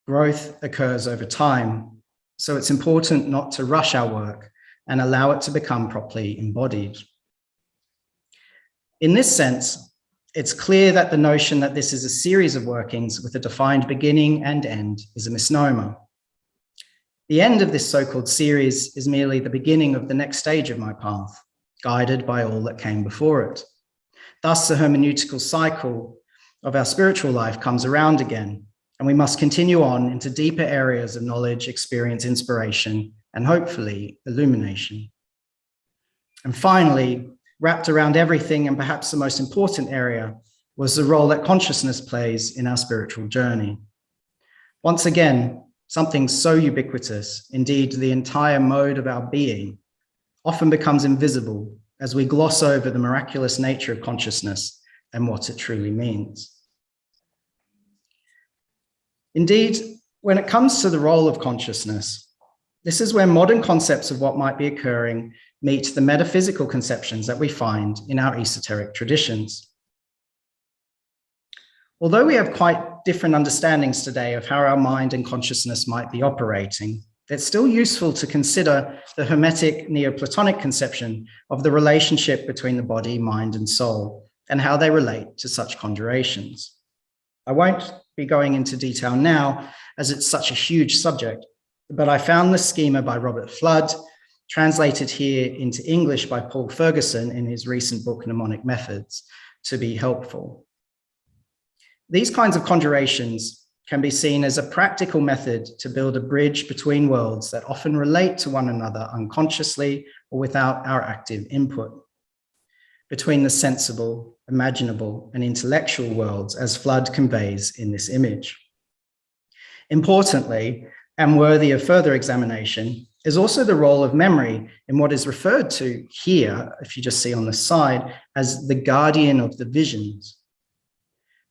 Growth occurs over time, so it's important not to rush our work and allow it to become properly embodied. In this sense, it's clear that the notion that this is a series of workings with a defined beginning and end is a misnomer. The end of this so-called series is merely the beginning of the next stage of my path, guided by all that came before it. Thus, the hermeneutical cycle of our spiritual life comes around again, and we must continue on into deeper areas of knowledge, experience, inspiration, and hopefully illumination. And finally, wrapped around everything, and perhaps the most important area, was the role that consciousness plays in our spiritual journey. Once again, something so ubiquitous, indeed the entire mode of our being, often becomes invisible as we gloss over the miraculous nature of consciousness and what it truly means. Indeed, when it comes to the role of consciousness, this is where modern concepts of what might be occurring meet the metaphysical conceptions that we find in our esoteric traditions. Although we have quite different understandings today of how our mind and consciousness might be operating, it's still useful to consider the Hermetic Neoplatonic conception of the relationship between the body, mind, and soul, and how they relate to such conjurations. I won't be going into detail now, as it's such a huge subject, but I found the schema by Robert Flood, translated here into English by Paul Ferguson in his recent book, Mnemonic Methods, to be helpful. These kinds of conjurations can be seen as a practical method to build a bridge between worlds that often relate to one another unconsciously or without our active input, between the sensible, imaginable, and intellectual worlds, as Flood conveys in this image. Importantly, and worthy of further examination, is also the role of memory in what is referred to here, if you just see on the side, as the guardian of the visions.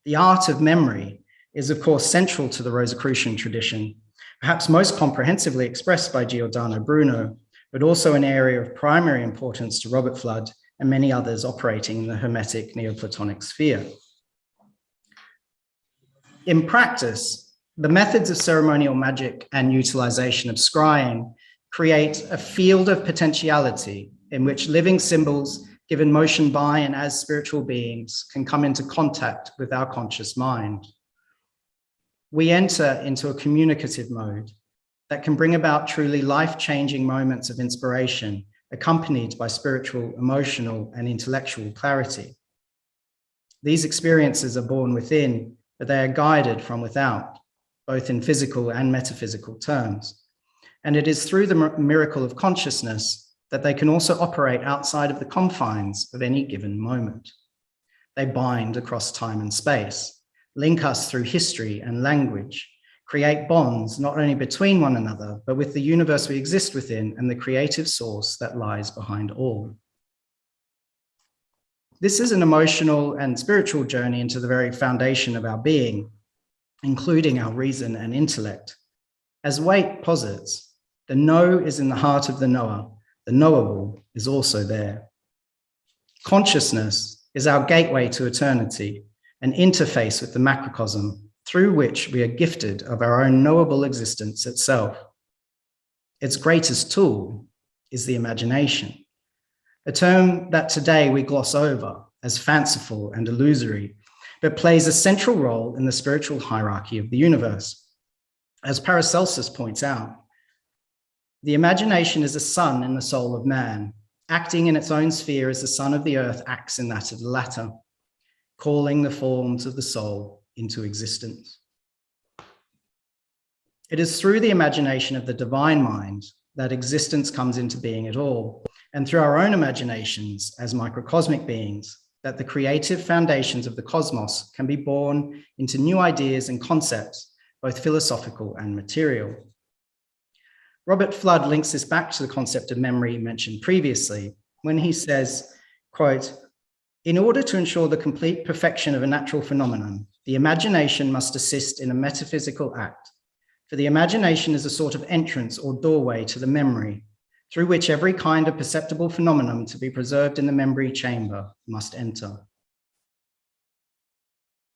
The art of memory is, of course, central to the Rosicrucian tradition, perhaps most comprehensively expressed by Giordano Bruno, but also an area of primary importance to Robert Flood and many others operating in the Hermetic Neoplatonic sphere. In practice, the methods of ceremonial magic and utilization of scrying create a field of potentiality in which living symbols given motion by and as spiritual beings can come into contact with our conscious mind. We enter into a communicative mode that can bring about truly life-changing moments of inspiration, accompanied by spiritual, emotional, and intellectual clarity. These experiences are born within, but they are guided from without, both in physical and metaphysical terms. And it is through the miracle of consciousness that they can also operate outside of the confines of any given moment. They bind across time and space, link us through history and language, create bonds not only between one another, but with the universe we exist within and the creative source that lies behind all. This is an emotional and spiritual journey into the very foundation of our being, including our reason and intellect. As Waite posits, the know is in the heart of the knower. The knowable is also there. Consciousness is our gateway to eternity, an interface with the macrocosm through which we are gifted of our own knowable existence itself. Its greatest tool is the imagination, a term that today we gloss over as fanciful and illusory, but plays a central role in the spiritual hierarchy of the universe. As Paracelsus points out, the imagination is a sun in the soul of man, acting in its own sphere as the sun of the earth acts in that of the latter, calling the forms of the soul into existence. It is through the imagination of the divine mind that existence comes into being at all, and through our own imaginations as microcosmic beings, that the creative foundations of the cosmos can be born into new ideas and concepts, both philosophical and material. Robert Flood links this back to the concept of memory mentioned previously, when he says, quote, "In order to ensure the complete perfection of a natural phenomenon, the imagination must assist in a metaphysical act, for the imagination is a sort of entrance or doorway to the memory, through which every kind of perceptible phenomenon to be preserved in the memory chamber must enter."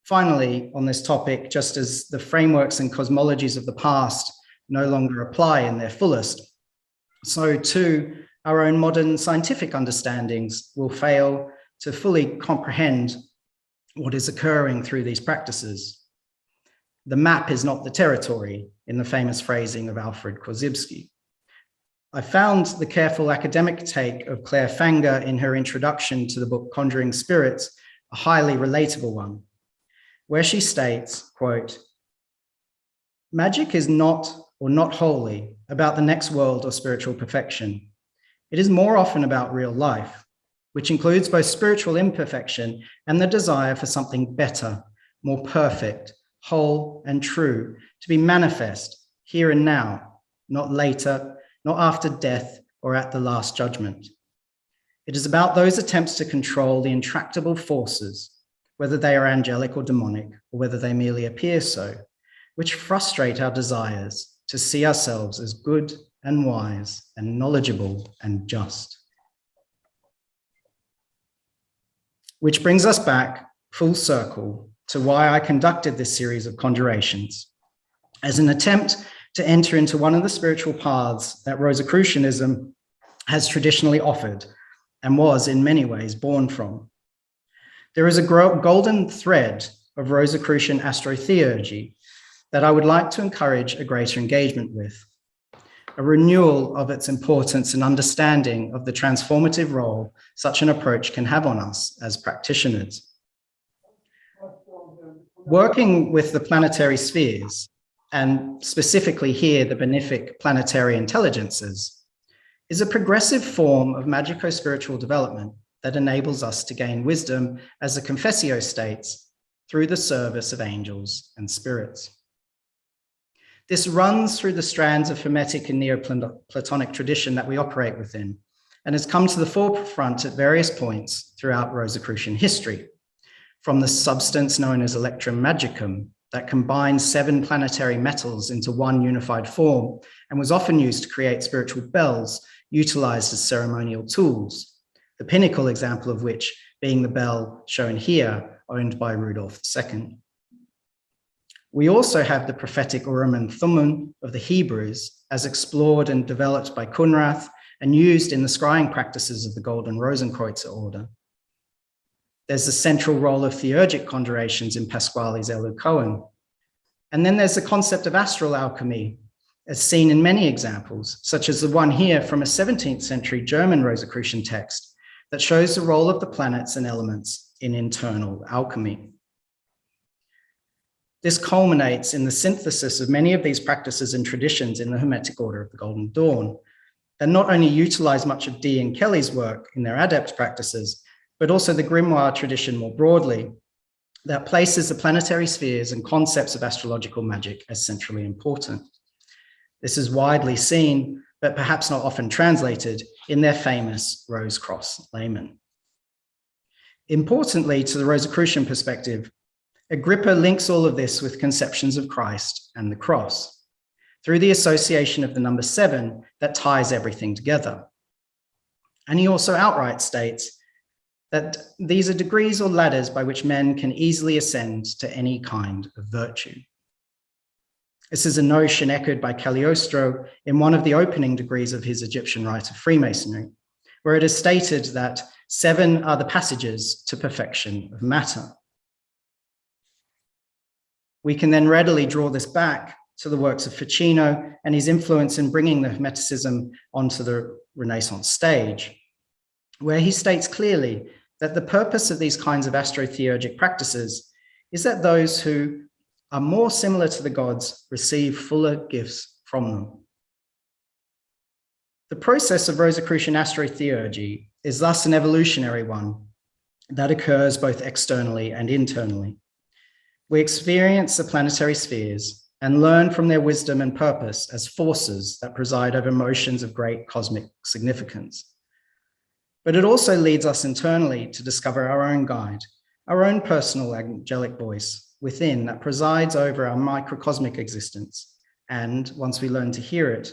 Finally, on this topic, just as the frameworks and cosmologies of the past no longer apply in their fullest, so too our own modern scientific understandings will fail to fully comprehend what is occurring through these practices. The map is not the territory, in the famous phrasing of Alfred Korzybski. I found the careful academic take of Claire Fanger in her introduction to the book Conjuring Spirits a highly relatable one, where she states, quote, "Magic is not or not wholly about the next world or spiritual perfection. It is more often about real life, which includes both spiritual imperfection and the desire for something better, more perfect, whole, and true, to be manifest here and now, not later, not after death or at the last judgment. It is about those attempts to control the intractable forces, whether they are angelic or demonic, or whether they merely appear so, which frustrate our desires to see ourselves as good and wise and knowledgeable and just. Which brings us back full circle to why I conducted this series of conjurations, as an attempt to enter into one of the spiritual paths that Rosicrucianism has traditionally offered and was in many ways born from. There is a golden thread of Rosicrucian astrotheurgy that I would like to encourage a greater engagement with, a renewal of its importance and understanding of the transformative role such an approach can have on us as practitioners. Working with the planetary spheres, and specifically here the benefic planetary intelligences, is a progressive form of magico-spiritual development that enables us to gain wisdom, as the Confessio states, through the service of angels and spirits. This runs through the strands of Hermetic and Neoplatonic tradition that we operate within, and has come to the forefront at various points throughout Rosicrucian history, from the substance known as electrum magicum that combines 7 planetary metals into one unified form and was often used to create spiritual bells utilized as ceremonial tools, the pinnacle example of which being the bell shown here, owned by Rudolf II. We also have the prophetic Urim and Thummim of the Hebrews, as explored and developed by Kunrath and used in the scrying practices of the Golden Rosenkreutzer order. There's the central role of theurgic conjurations in Pasquale's Elu Cohen. And then there's the concept of astral alchemy, as seen in many examples, such as the one here from a 17th century German Rosicrucian text that shows the role of the planets and elements in internal alchemy. This culminates in the synthesis of many of these practices and traditions in the Hermetic Order of the Golden Dawn, that not only utilize much of Dee and Kelly's work in their adept practices, but also the grimoire tradition more broadly, that places the planetary spheres and concepts of astrological magic as centrally important. This is widely seen, but perhaps not often translated, in their famous Rose Cross layman. Importantly, to the Rosicrucian perspective, Agrippa links all of this with conceptions of Christ and the cross, through the association of the number 7 that ties everything together. And he also outright states that these are degrees or ladders by which men can easily ascend to any kind of virtue. This is a notion echoed by Cagliostro in one of the opening degrees of his Egyptian rite of Freemasonry, where it is stated that 7 are the passages to perfection of matter. We can then readily draw this back to the works of Ficino and his influence in bringing the Hermeticism onto the Renaissance stage, where he states clearly that the purpose of these kinds of astrotheurgic practices is that those who are more similar to the gods receive fuller gifts from them. The process of Rosicrucian astrotheurgy is thus an evolutionary one that occurs both externally and internally. We experience the planetary spheres and learn from their wisdom and purpose as forces that preside over motions of great cosmic significance. But it also leads us internally to discover our own guide, our own personal angelic voice within that presides over our microcosmic existence, and once we learn to hear it,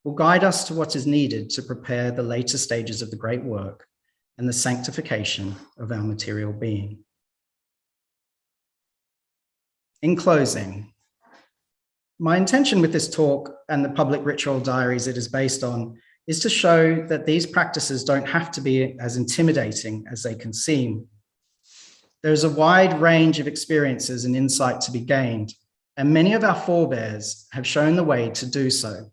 will guide us to what is needed to prepare the later stages of the great work and the sanctification of our material being. In closing, my intention with this talk and the public ritual diaries it is based on is to show that these practices don't have to be as intimidating as they can seem. There's a wide range of experiences and insight to be gained, and many of our forebears have shown the way to do so.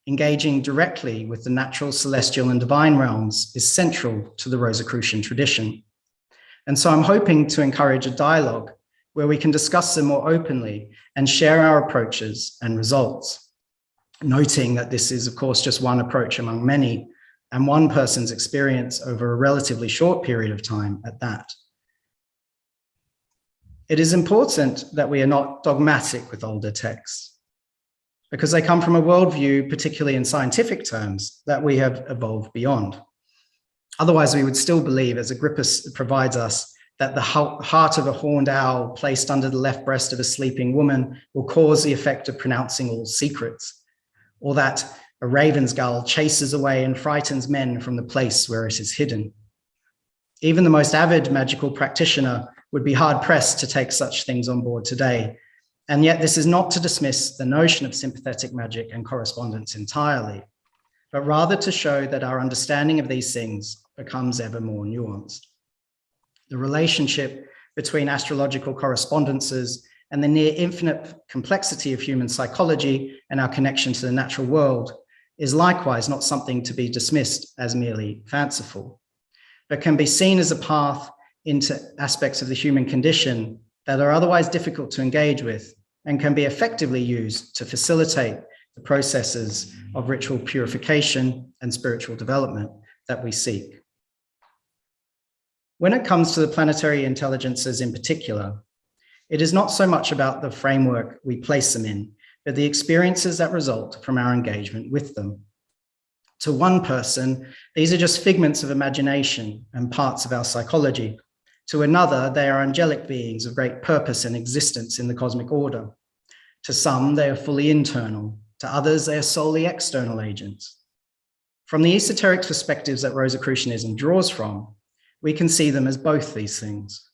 Engaging directly with the natural, celestial, and divine realms is central to the Rosicrucian tradition. And so I'm hoping to encourage a dialogue where we can discuss them more openly and share our approaches and results, noting that this is, of course, just one approach among many, and one person's experience over a relatively short period of time at that. It is important that we are not dogmatic with older texts, because they come from a worldview, particularly in scientific terms, that we have evolved beyond. Otherwise, we would still believe, as Agrippus provides us, that the heart of a horned owl placed under the left breast of a sleeping woman will cause the effect of pronouncing all secrets, or that a raven's gull chases away and frightens men from the place where it is hidden. Even the most avid magical practitioner would be hard-pressed to take such things on board today. And yet this is not to dismiss the notion of sympathetic magic and correspondence entirely, but rather to show that our understanding of these things becomes ever more nuanced. The relationship between astrological correspondences and the near infinite complexity of human psychology and our connection to the natural world is likewise not something to be dismissed as merely fanciful, but can be seen as a path into aspects of the human condition that are otherwise difficult to engage with and can be effectively used to facilitate the processes of ritual purification and spiritual development that we seek. When it comes to the planetary intelligences in particular, it is not so much about the framework we place them in, but the experiences that result from our engagement with them. To one person, these are just figments of imagination and parts of our psychology. To another, they are angelic beings of great purpose and existence in the cosmic order. To some, they are fully internal. To others, they are solely external agents. From the esoteric perspectives that Rosicrucianism draws from, we can see them as both these things,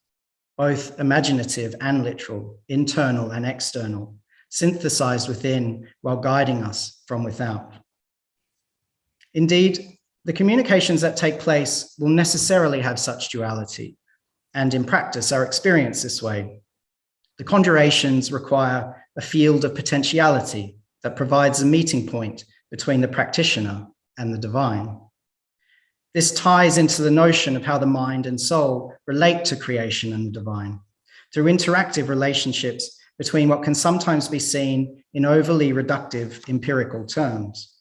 both imaginative and literal, internal and external, synthesized within while guiding us from without. Indeed, the communications that take place will necessarily have such duality, and in practice are experienced this way. The conjurations require a field of potentiality that provides a meeting point between the practitioner and the divine. This ties into the notion of how the mind and soul relate to creation and the divine, through interactive relationships between what can sometimes be seen in overly reductive empirical terms.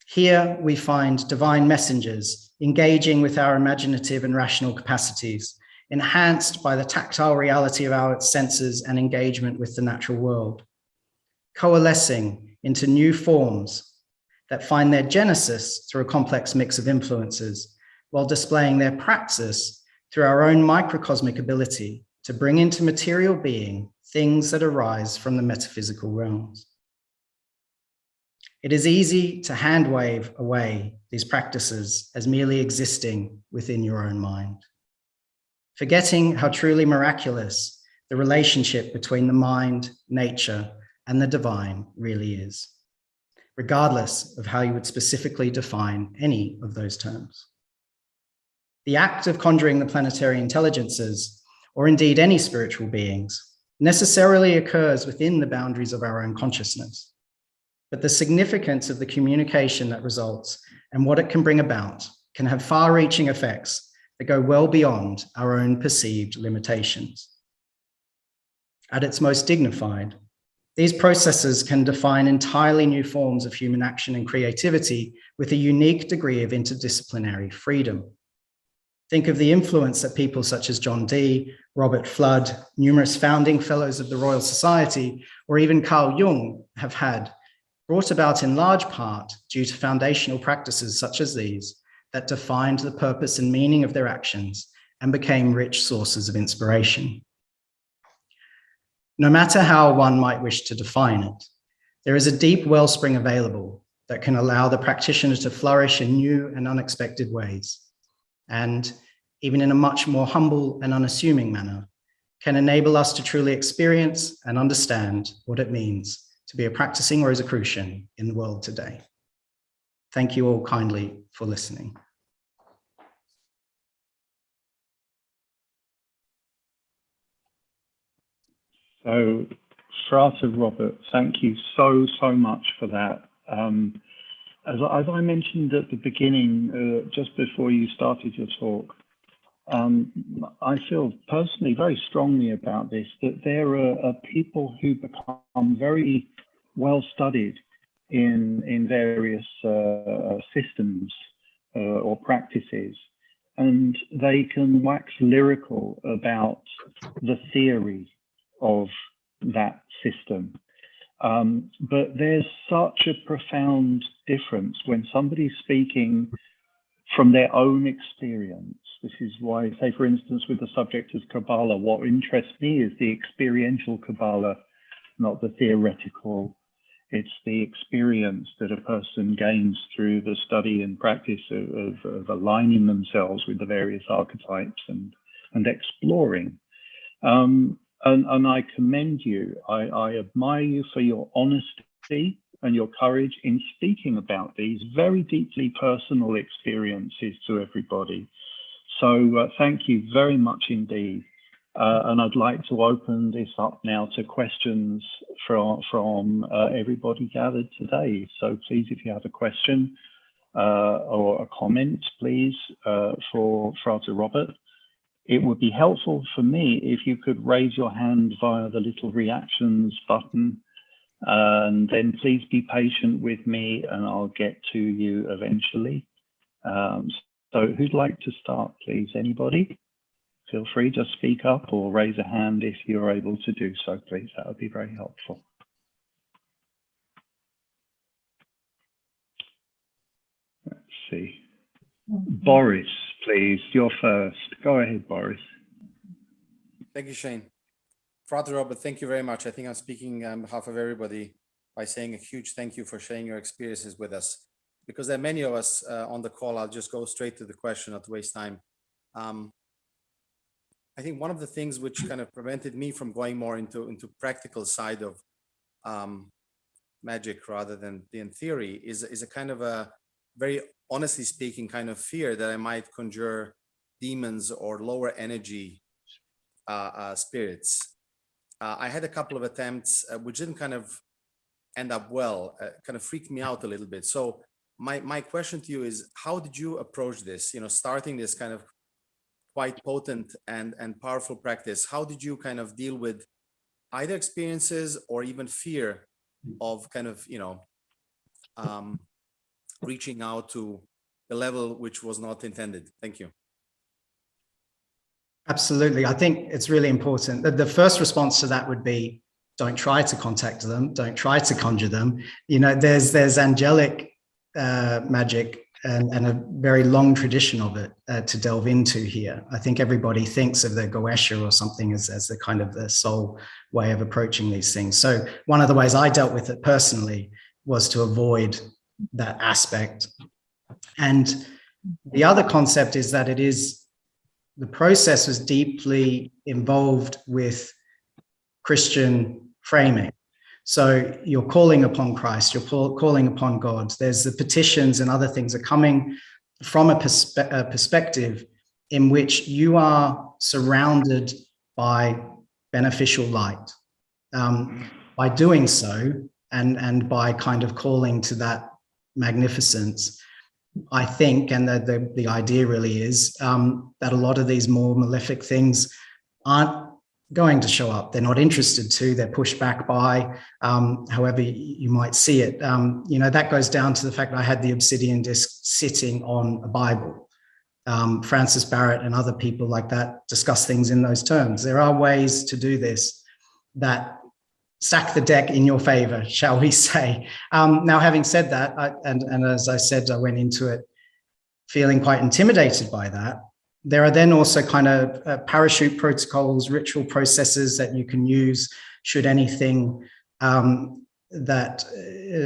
Here we find divine messengers engaging with our imaginative and rational capacities, enhanced by the tactile reality of our senses and engagement with the natural world, coalescing into new forms that find their genesis through a complex mix of influences, while displaying their praxis through our own microcosmic ability to bring into material being things that arise from the metaphysical realms. It is easy to hand-wave away these practices as merely existing within your own mind, forgetting how truly miraculous the relationship between the mind, nature, and the divine really is, regardless of how you would specifically define any of those terms. The act of conjuring the planetary intelligences, or indeed any spiritual beings, necessarily occurs within the boundaries of our own consciousness. But the significance of the communication that results and what it can bring about can have far-reaching effects that go well beyond our own perceived limitations. At its most dignified, these processes can define entirely new forms of human action and creativity with a unique degree of interdisciplinary freedom. Think of the influence that people such as John Dee, Robert Flood, numerous founding fellows of the Royal Society, or even Carl Jung have had, brought about in large part due to foundational practices such as these that defined the purpose and meaning of their actions and became rich sources of inspiration. No matter how one might wish to define it, there is a deep wellspring available that can allow the practitioner to flourish in new and unexpected ways, and even in a much more humble and unassuming manner, can enable us to truly experience and understand what it means to be a practicing Rosicrucian in the world today. Thank you all kindly for listening. So, Frater Robert, thank you so much for that. As I mentioned at the beginning, just before you started your talk, I feel personally very strongly about this, that there are people who become very well studied in various systems or practices, and they can wax lyrical about the theory of that system. But there's such a profound difference when somebody's speaking from their own experience. This is why, say, for instance, with the subject of Kabbalah, what interests me is the experiential Kabbalah, not the theoretical. It's the experience that a person gains through the study and practice of aligning themselves with the various archetypes and exploring. And I commend you. I admire you for your honesty and your courage in speaking about these very deeply personal experiences to everybody. So thank you very much indeed. And I'd like to open this up now to questions from everybody gathered today. So please, if you have a question or a comment, please, for Frater Robert. It would be helpful for me if you could raise your hand via the little reactions button, and then please be patient with me and I'll get to you eventually. So who'd like to start, please? Anybody? Feel free, just speak up or raise a hand if you're able to do so, please. That would be very helpful. Let's see. Boris, please, you're first. Go ahead, Boris. Thank you, Shane. Frater Robert, thank you very much. I think I'm speaking on behalf of everybody by saying a huge thank you for sharing your experiences with us. Because there are many of us on the call, I'll just go straight to the question, not to waste time. I think one of the things which kind of prevented me from going more into practical side of magic rather than in theory is a kind of a very honestly speaking kind of fear that I might conjure demons or lower energy spirits. I had a couple of attempts which didn't kind of end up well, kind of freaked me out a little bit. So my question to you is, how did you approach this? You know, starting this kind of quite potent and powerful practice, how did you kind of deal with either experiences or even fear of kind of, you know, reaching out to the level which was not intended? Thank you. Absolutely. I think it's really important. The first response to that would be, don't try to contact them. Don't try to conjure them. You know, there's angelic magic and a very long tradition of it to delve into here. I think everybody thinks of the Goesha or something as the kind of the sole way of approaching these things. So one of the ways I dealt with it personally was to avoid that aspect. And the other concept is that the process was deeply involved with Christian framing. So you're calling upon Christ, you're calling upon God. There's the petitions and other things are coming from a perspective in which you are surrounded by beneficial light. By doing so, and by kind of calling to that magnificence, I think, and the idea really is that a lot of these more malefic things aren't going to show up. They're not interested to, they're pushed back by, however you might see it. You know, that goes down to the fact that I had the obsidian disc sitting on a Bible. Francis Barrett and other people like that discuss things in those terms. There are ways to do this that stack the deck in your favor, shall we say. Now, having said that, and as I said, I went into it feeling quite intimidated by that. There are then also kind of parachute protocols, ritual processes that you can use should anything that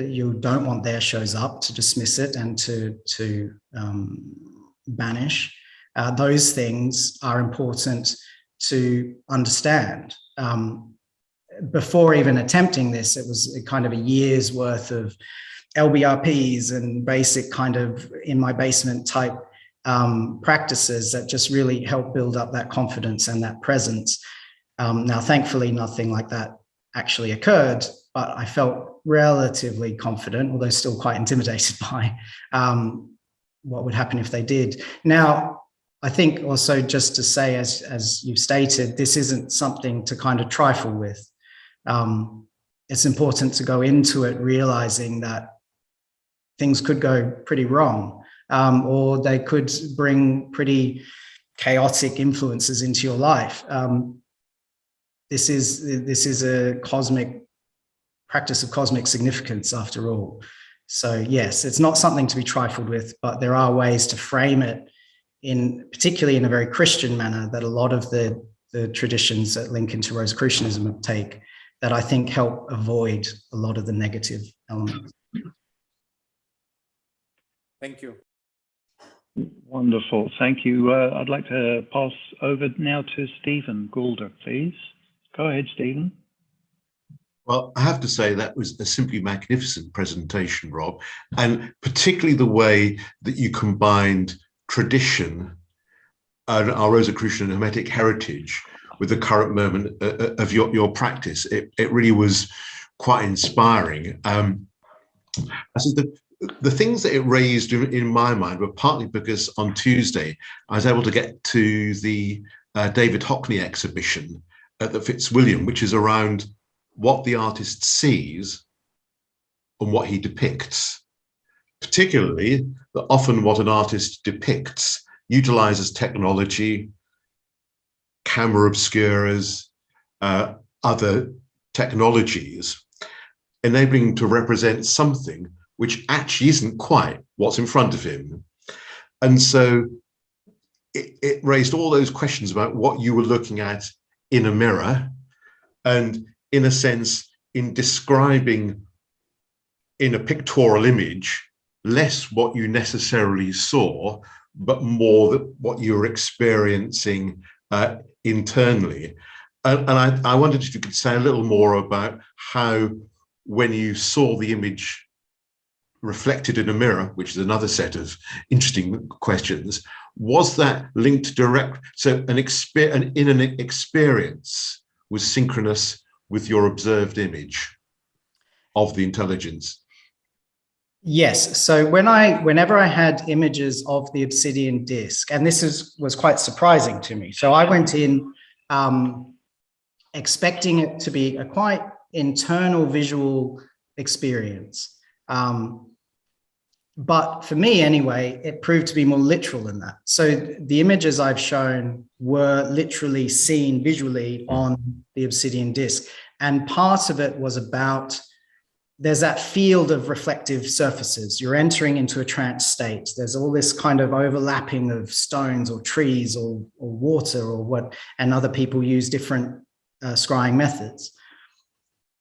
you don't want there shows up, to dismiss it and to banish. Those things are important to understand. Before even attempting this, it was kind of a year's worth of LBRPs and basic kind of in my basement type practices that just really help build up that confidence and that presence. Now, thankfully, nothing like that actually occurred, but I felt relatively confident, although still quite intimidated by what would happen if they did. Now, I think also just to say, as you've stated, this isn't something to kind of trifle with. It's important to go into it realizing that things could go pretty wrong. Or they could bring pretty chaotic influences into your life. This is a cosmic practice of cosmic significance, after all. So yes, it's not something to be trifled with, but there are ways to frame it particularly in a very Christian manner, that a lot of the traditions that link into Rosicrucianism take, that I think help avoid a lot of the negative elements. Thank you. Wonderful. Thank you. I'd like to pass over now to Stephen Goulder, please. Go ahead, Stephen. Well, I have to say that was a simply magnificent presentation, Rob, and particularly the way that you combined tradition and our Rosicrucian and Hermetic heritage with the current moment of your practice. It really was quite inspiring. I said the things that it raised in my mind were partly because on Tuesday I was able to get to the David Hockney exhibition at the Fitzwilliam, which is around what the artist sees and what he depicts. Particularly that often what an artist depicts utilizes technology, camera obscuras, other technologies, enabling him to represent something which actually isn't quite what's in front of him. And so it raised all those questions about what you were looking at in a mirror, and in a sense, in describing in a pictorial image, less what you necessarily saw, but more what you were experiencing internally. And I wondered if you could say a little more about how, when you saw the image reflected in a mirror, which is another set of interesting questions, was that linked direct? So an experience was synchronous with your observed image of the intelligence. Yes. So whenever I had images of the obsidian disc, and this was quite surprising to me. So I went in expecting it to be a quite internal visual experience. But for me anyway, it proved to be more literal than that. So the images I've shown were literally seen visually on the obsidian disc. And part of it was about, there's that field of reflective surfaces. You're entering into a trance state. There's all this kind of overlapping of stones or trees or water or what, and other people use different scrying methods.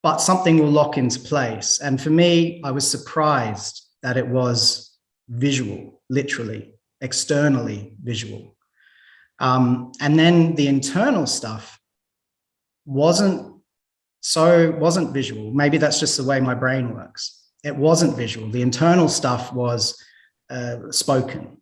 But something will lock into place. And for me, I was surprised that it was visual, literally, externally visual. And then the internal stuff wasn't visual. Maybe that's just the way my brain works. It wasn't visual. The internal stuff was spoken.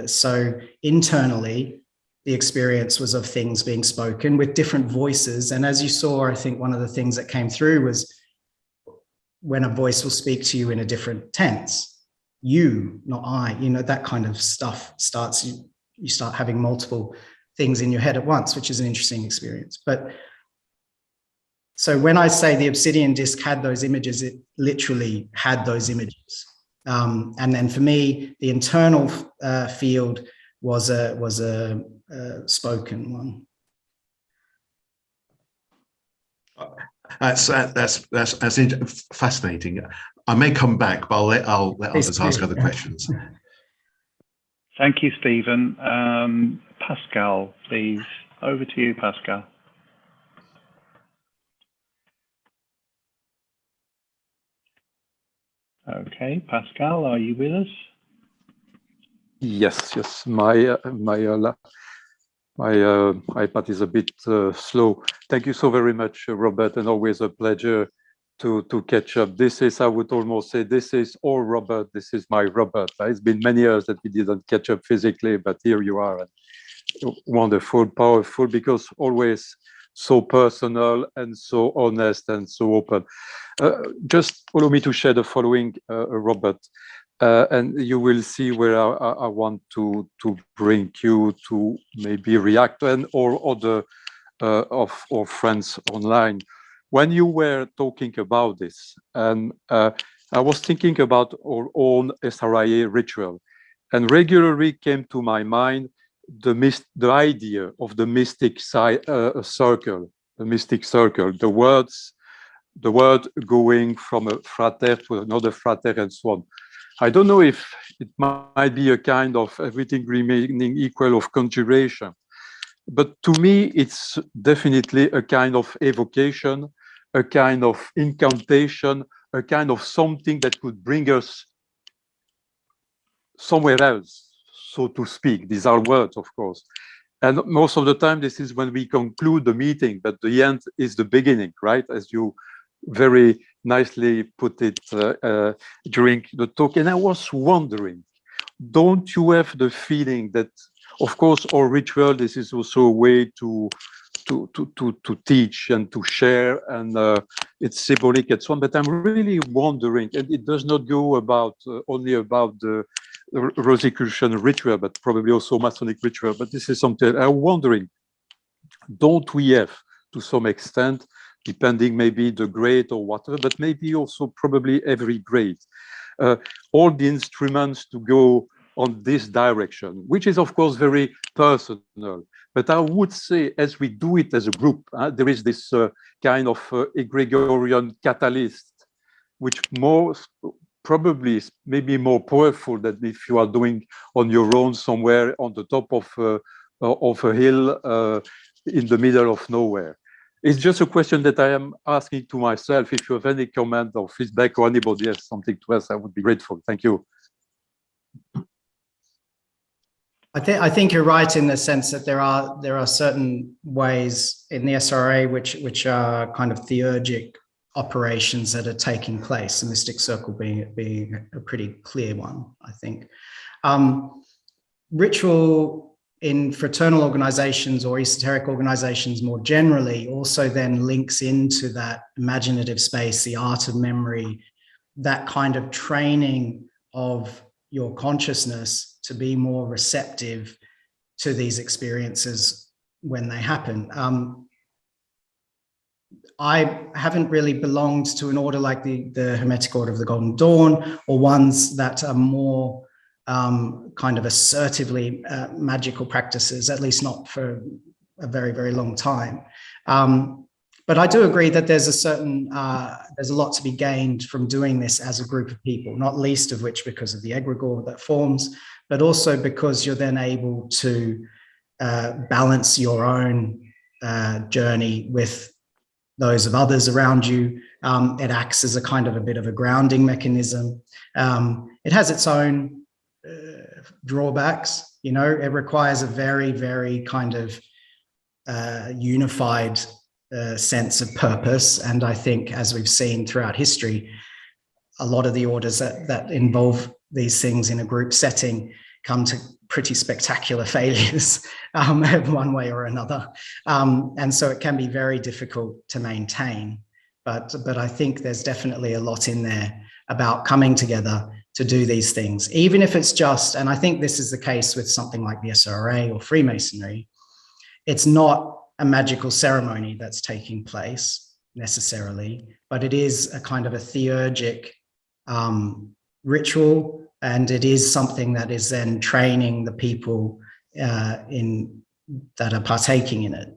So internally, the experience was of things being spoken with different voices. And as you saw, I think one of the things that came through was when a voice will speak to you in a different tense, you, not I, that kind of stuff starts, you start having multiple things in your head at once, which is an interesting experience. But so when I say the obsidian disc had those images, it literally had those images. And then for me, the internal field was a spoken one. That's fascinating. I may come back, but I'll let others ask other questions. Thank you, Stephen. Pascal, please. Over to you, Pascal. Okay, Pascal, are you with us? Yes. My iPad is a bit slow. Thank you so very much, Robert, and always a pleasure to catch up. This is, I would almost say, this is all Robert. This is my Robert. It's been many years that we didn't catch up physically, but here you are. Wonderful, powerful, because always so personal and so honest and so open. Just allow me to share the following, Robert. And you will see where I want to bring you to maybe react, and or other of our friends online. When you were talking about this, and I was thinking about our own SRIA ritual, and regularly came to my mind the idea of the mystic circle, the words the word going from a frater to another frater and so on. I don't know if it might be a kind of everything remaining equal of conjuration, but to me, it's definitely a kind of evocation, a kind of incantation, a kind of something that could bring us somewhere else, so to speak. These are words, of course. And most of the time, this is when we conclude the meeting, but the end is the beginning, right? As you very nicely put it during the talk. And I was wondering, don't you have the feeling that, of course, our ritual, this is also a way to teach and to share, and it's symbolic and so on, but I'm really wondering, and it does not go about only about the Rosicrucian ritual, but probably also Masonic ritual, but this is something I'm wondering, don't we have, to some extent, depending maybe the grade or whatever, but maybe also probably every grade, all the instruments to go on this direction, which is of course very personal. But I would say, as we do it as a group, there is this kind of egregorian catalyst, which more probably is maybe more powerful than if you are doing on your own somewhere on the top of a hill in the middle of nowhere. It's just a question that I am asking to myself. If you have any comment or feedback, or anybody has something to ask, I would be grateful. Thank you. I think you're right in the sense that there are certain ways in the SRIA which are kind of theurgic operations that are taking place, the mystic circle being a pretty clear one, I think. Ritual in fraternal organizations or esoteric organizations more generally also then links into that imaginative space, the art of memory, that kind of training of your consciousness to be more receptive to these experiences when they happen. I haven't really belonged to an order like the Hermetic Order of the Golden Dawn, or ones that are more kind of assertively magical practices, at least not for a very, very long time. But I do agree that there's there's a lot to be gained from doing this as a group of people, not least of which because of the egregore that forms, but also because you're then able to balance your own journey with those of others around you. It acts as a kind of a bit of a grounding mechanism. It has its own drawbacks, you know. It requires a very, very kind of unified sense of purpose. And I think, as we've seen throughout history, a lot of the orders that involve these things in a group setting come to pretty spectacular failures one way or another. And so it can be very difficult to maintain. But I think there's definitely a lot in there about coming together to do these things, even if it's just, and I think this is the case with something like the SRIA or Freemasonry, it's not a magical ceremony that's taking place necessarily, but it is a kind of a theurgic ritual, and it is something that is then training the people that are partaking in it.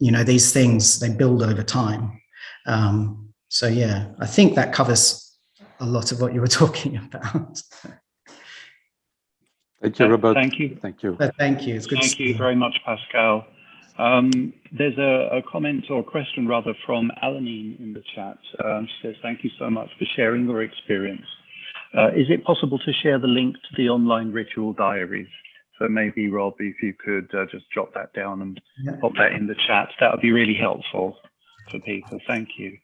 You know, these things, they build over time. So yeah, I think that covers a lot of what you were talking about. Thank you, Robert. Thank you. Thank you. Thank you. It's good. Thank you very much, Pascal. There's a comment or a question rather from Alanine in the chat. She says, thank you so much for sharing your experience. Is it possible to share the link to the online ritual diaries? So maybe, Rob, if you could just jot that down and pop that in the chat, that would be really helpful for people. Thank you.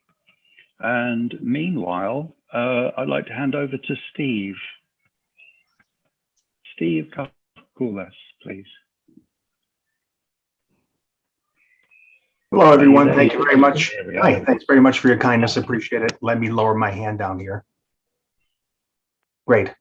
And meanwhile, I'd like to hand over to Steve. Steve Kakulas, please. Hello, everyone. Thank you very much. Hi, thanks very much for your kindness. Appreciate it. Let me lower my hand down here. Great.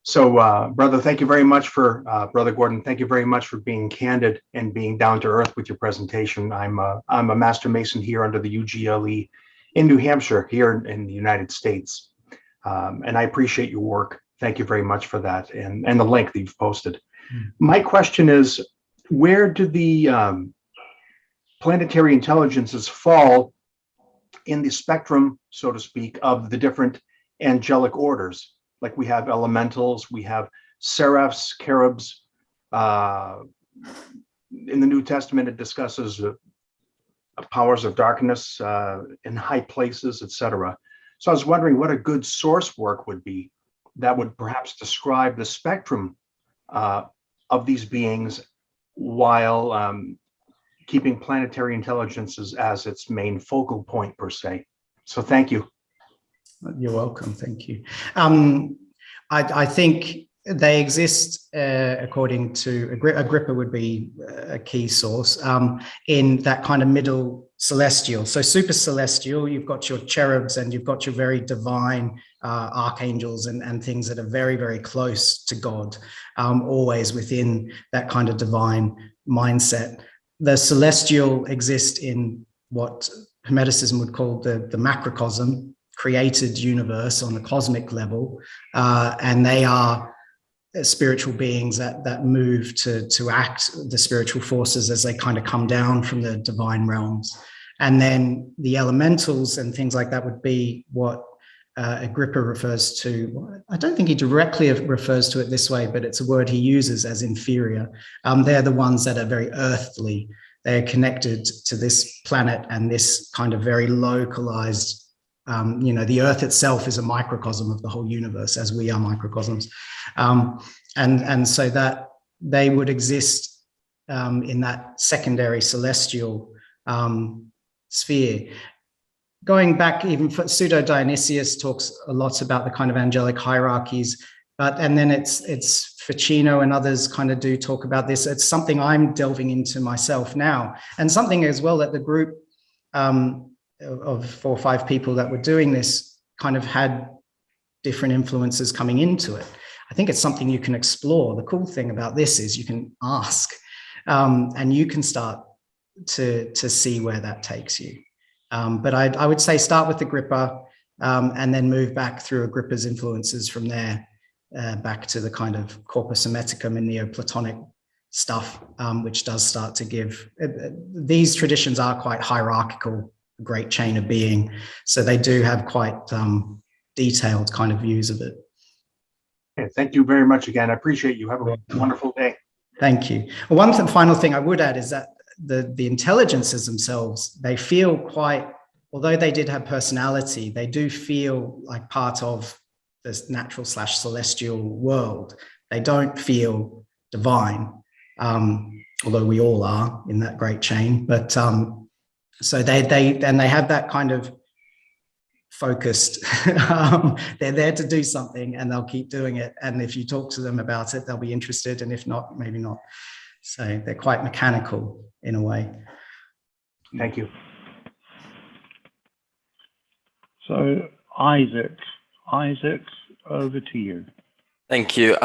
So, brother, thank you very much for, Brother Gordon, thank you very much for being candid and being down to earth with your presentation. I'm a Master Mason here under the UGLE in New Hampshire, here in the United States. And I appreciate your work. Thank you very much for that, and the link that you've posted. My question is, where do the planetary intelligences fall in the spectrum, so to speak, of the different angelic orders. Like we have elementals, we have seraphs, cherubs. In the New Testament, it discusses powers of darkness in high places, etc. So I was wondering what a good source work would be that would perhaps describe the spectrum of these beings while keeping planetary intelligences as its main focal point, per se. So thank you. You're welcome. Thank you. I think they exist according to Agrippa would be a key source in that kind of middle celestial. So super celestial, you've got your cherubs and you've got your very divine archangels and things that are very, very close to God, always within that kind of divine mindset. The celestial exist in what Hermeticism would call the macrocosm, created universe on the cosmic level, and they are spiritual beings that move to act the spiritual forces as they kind of come down from the divine realms. And then the elementals and things like that would be what Agrippa refers to. I don't think he directly refers to it this way, but it's a word he uses as inferior. They're the ones that are very earthly. They're connected to this planet and this kind of very localized, the earth itself is a microcosm of the whole universe, as we are microcosms. And so that they would exist in that secondary celestial sphere. Going back, even Pseudo-Dionysius talks a lot about the kind of angelic hierarchies, and then it's Ficino and others kind of do talk about this. It's something I'm delving into myself now, and something as well that the group of 4 or 5 people that were doing this kind of had different influences coming into it. I think it's something you can explore. The cool thing about this is you can ask, and you can start to see where that takes you. But I would say start with Agrippa, and then move back through Agrippa's influences from there, back to the kind of corpus hermeticum and Neoplatonic stuff, which does start to give, these traditions are quite hierarchical, great chain of being. So they do have quite detailed kind of views of it. Okay, thank you very much again. I appreciate you. Have a wonderful day. Thank you. Well, final thing I would add is that the intelligences themselves, they feel quite, although they did have personality, they do feel like part of this natural / celestial world. They don't feel divine, although we all are in that great chain. But so they have that kind of focused, they're there to do something and they'll keep doing it. And if you talk to them about it, they'll be interested. And if not, maybe not. So they're quite mechanical in a way. Thank you. So Isaac, over to you. Thank you.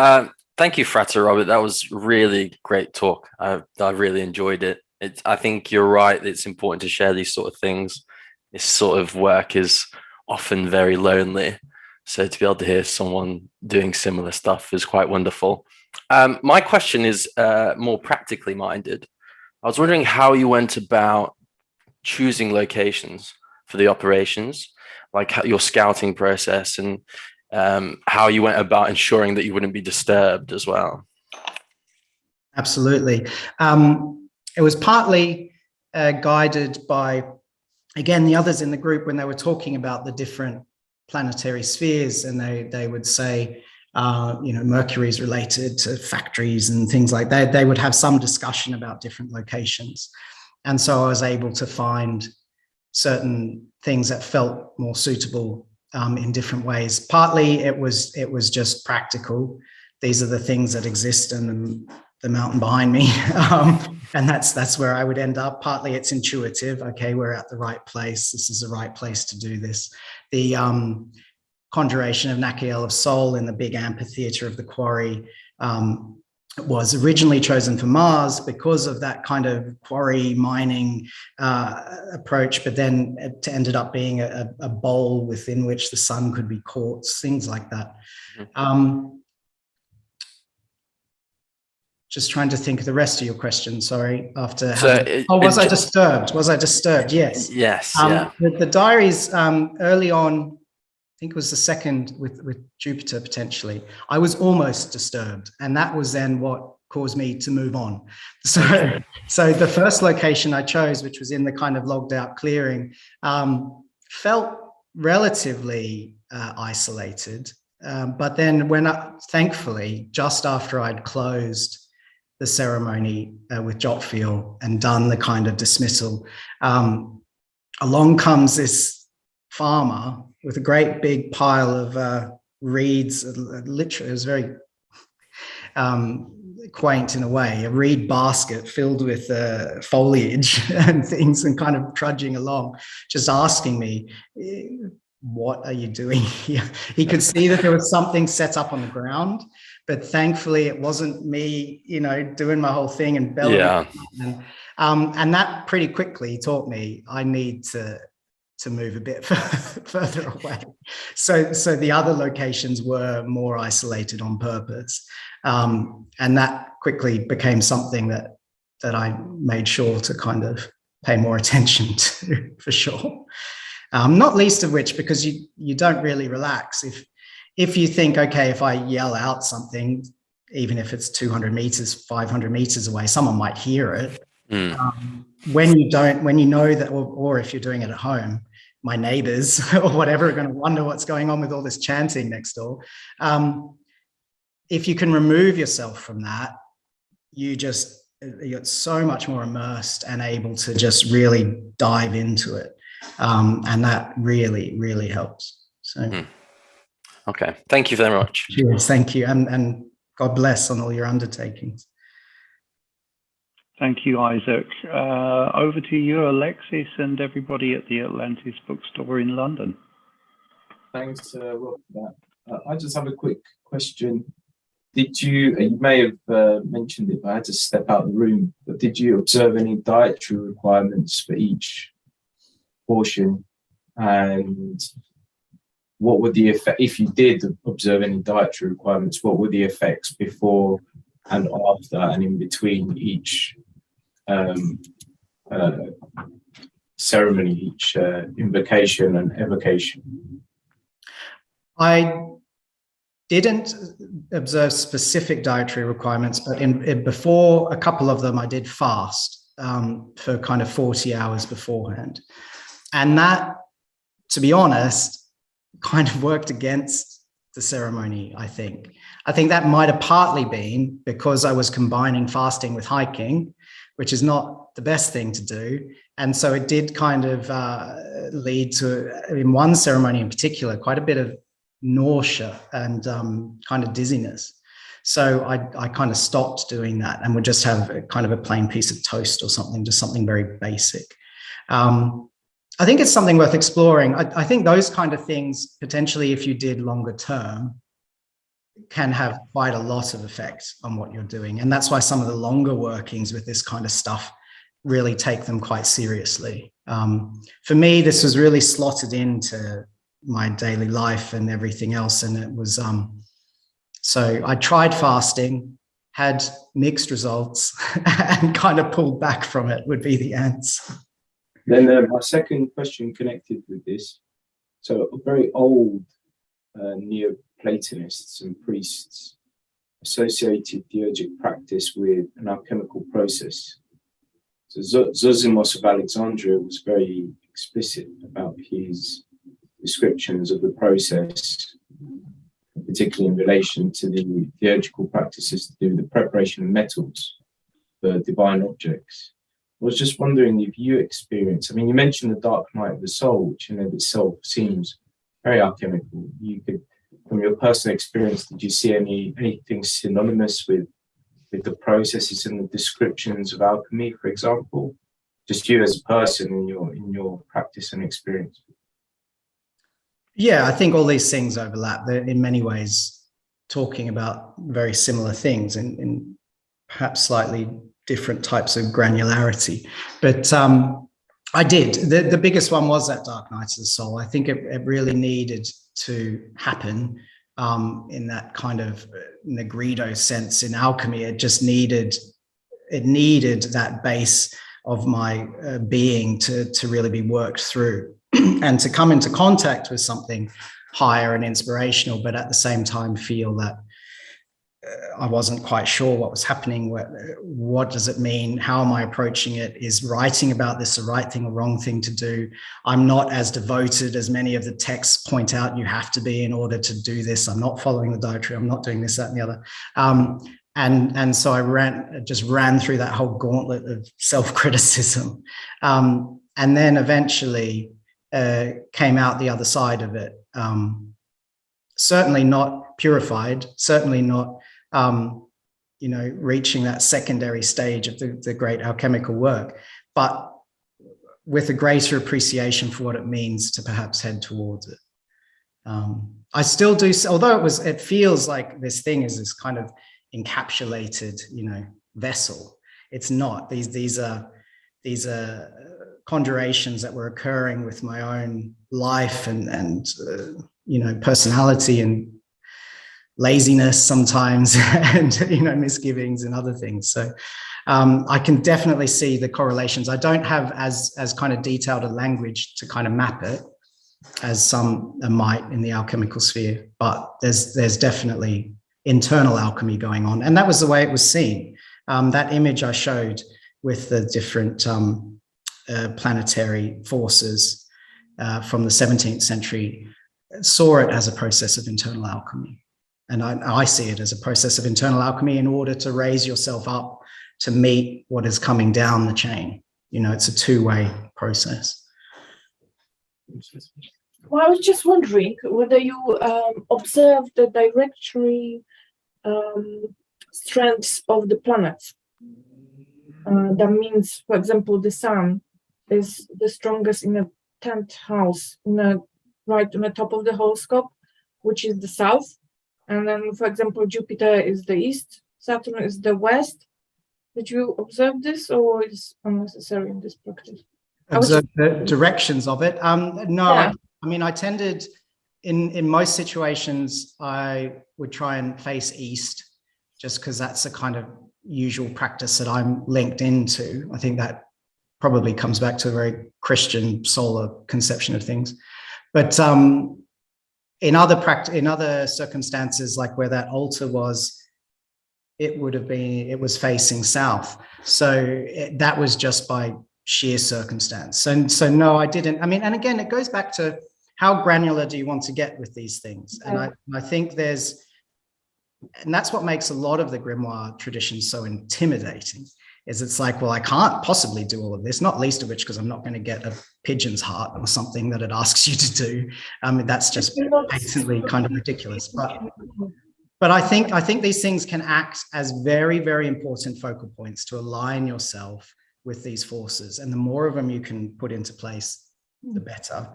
Thank you, Frater Robert. That was really great talk. I really enjoyed it. I think you're right. It's important to share these sort of things. This sort of work is often very lonely. So to be able to hear someone doing similar stuff is quite wonderful. My question is more practically minded. I was wondering how you went about choosing locations for the operations, like your scouting process, and how you went about ensuring that you wouldn't be disturbed as well. Absolutely. It was partly guided by, again, the others in the group when they were talking about the different planetary spheres, and they would say, Mercury is related to factories and things like that. They would have some discussion about different locations. And so I was able to find certain things that felt more suitable in different ways. Partly it was just practical. These are the things that exist in the mountain behind me. And that's where I would end up. Partly it's intuitive. Okay, we're at the right place. This is the right place to do this. The conjuration of Nakiel of Sol in the big amphitheater of the quarry was originally chosen for Mars because of that kind of quarry mining approach, but then it ended up being a bowl within which the sun could be caught, things like that. just trying to think of the rest of your question. Sorry. After was I disturbed? Was I disturbed? Yes. Yes. The diaries early on, I think it was the second with Jupiter potentially. I was almost disturbed, and that was then what caused me to move on. So the first location I chose, which was in the kind of logged out clearing, felt relatively isolated. But then thankfully, just after I'd closed the ceremony with Jotfield and done the kind of dismissal, along comes this farmer with a great big pile of reeds. Literally, it was very quaint in a way, a reed basket filled with foliage and things, and kind of trudging along, just asking me, what are you doing here? He could see that there was something set up on the ground, but thankfully it wasn't me, doing my whole thing and bellowing. Yeah. And that pretty quickly taught me I need to move a bit further away. So the other locations were more isolated on purpose. And that quickly became something that I made sure to kind of pay more attention to, for sure. Not least of which because you don't really relax. If you think, okay, if I yell out something, even if it's 200 meters, 500 meters away, someone might hear it. When you know that, or if you're doing it at home, my neighbors or whatever are going to wonder what's going on with all this chanting next door. If you can remove yourself from that, you're so much more immersed and able to just really dive into it. And that really, really helps. So, okay. Thank you very much. Cheers. Thank you. And God bless on all your undertakings. Thank you, Isaac. Over to you, Alexis, and everybody at the Atlantis Bookstore in London. Thanks, Rob, for that. I just have a quick question. You may have mentioned it, but I had to step out of the room, but did you observe any dietary requirements for each portion? And what would the effect, if you did observe any dietary requirements, what were the effects before and after and in between each ceremony, each invocation and evocation? I didn't observe specific dietary requirements, but before a couple of them, I did fast for kind of 40 hours beforehand. And that, to be honest, kind of worked against the ceremony, I think. I think that might have partly been because I was combining fasting with hiking, which is not the best thing to do. And so it did kind of lead to, in one ceremony in particular, quite a bit of nausea and kind of dizziness. So I kind of stopped doing that and would just have kind of a plain piece of toast or something, just something very basic. I think it's something worth exploring. I think those kind of things, potentially, if you did longer term, can have quite a lot of effect on what you're doing. And that's why some of the longer workings with this kind of stuff really take them quite seriously. For me, this was really slotted into my daily life and everything else. And it was, so I tried fasting, had mixed results, and kind of pulled back from it would be the answer. Then my second question connected with this. So very old Neoplatonists and priests associated theurgic practice with an alchemical process. So Zosimos of Alexandria was very explicit about his descriptions of the process, particularly in relation to the theurgical practices to do with the preparation of metals for divine objects. I was just wondering if you experience, I mean, you mentioned the dark night of the soul, which in and of itself seems very alchemical. You could, from your personal experience, did you see anything synonymous with the processes and the descriptions of alchemy, for example? Just you as a person in your practice and experience. Yeah, I think all these things overlap. They're in many ways talking about very similar things in perhaps slightly different types of granularity. But I did. The biggest one was that dark night of the soul. I think it really needed to happen in that kind of Negrito sense in alchemy. It just needed that base of my being to really be worked through and to come into contact with something higher and inspirational, but at the same time feel that I wasn't quite sure what was happening. What does it mean? How am I approaching it? Is writing about this the right thing or wrong thing to do? I'm not as devoted as many of the texts point out you have to be in order to do this. I'm not following the dietary. I'm not doing this, that, and the other. And so I ran through that whole gauntlet of self-criticism, and then eventually came out the other side of it. Certainly not purified, certainly not, reaching that secondary stage of the great alchemical work, but with a greater appreciation for what it means to perhaps head towards it. I still do, although it feels like this thing is this kind of encapsulated, vessel. It's not. These are conjurations that were occurring with my own life and personality and laziness sometimes and misgivings and other things. So I can definitely see the correlations. I don't have as kind of detailed a language to kind of map it as some might in the alchemical sphere, but there's definitely internal alchemy going on, and that was the way it was seen. That image I showed with the different planetary forces from the 17th century saw it as a process of internal alchemy. And I see it as a process of internal alchemy in order to raise yourself up to meet what is coming down the chain. It's a two-way process. Well, I was just wondering whether you observed the directory strengths of the planets. That means, for example, the sun is the strongest in the 10th house, right on the top of the horoscope, which is the south. And then, for example, Jupiter is the east, Saturn is the west. Did you observe this, or is unnecessary in this practice? Observe the directions of it? No, yeah. I tended, in most situations, I would try and face east, just because that's a kind of usual practice that I'm linked into. I think that probably comes back to a very Christian solar conception of things. But in other circumstances, like where that altar was, it was facing south. So that was just by sheer circumstance. And so no, I didn't. And again, it goes back to how granular do you want to get with these things? And I think and that's what makes a lot of the grimoire tradition so intimidating, is it's like, well, I can't possibly do all of this, not least of which because I'm not going to get a pigeon's heart or something that it asks you to do. That's just patently kind of ridiculous. But I think these things can act as very, very important focal points to align yourself with these forces. And the more of them you can put into place, the better.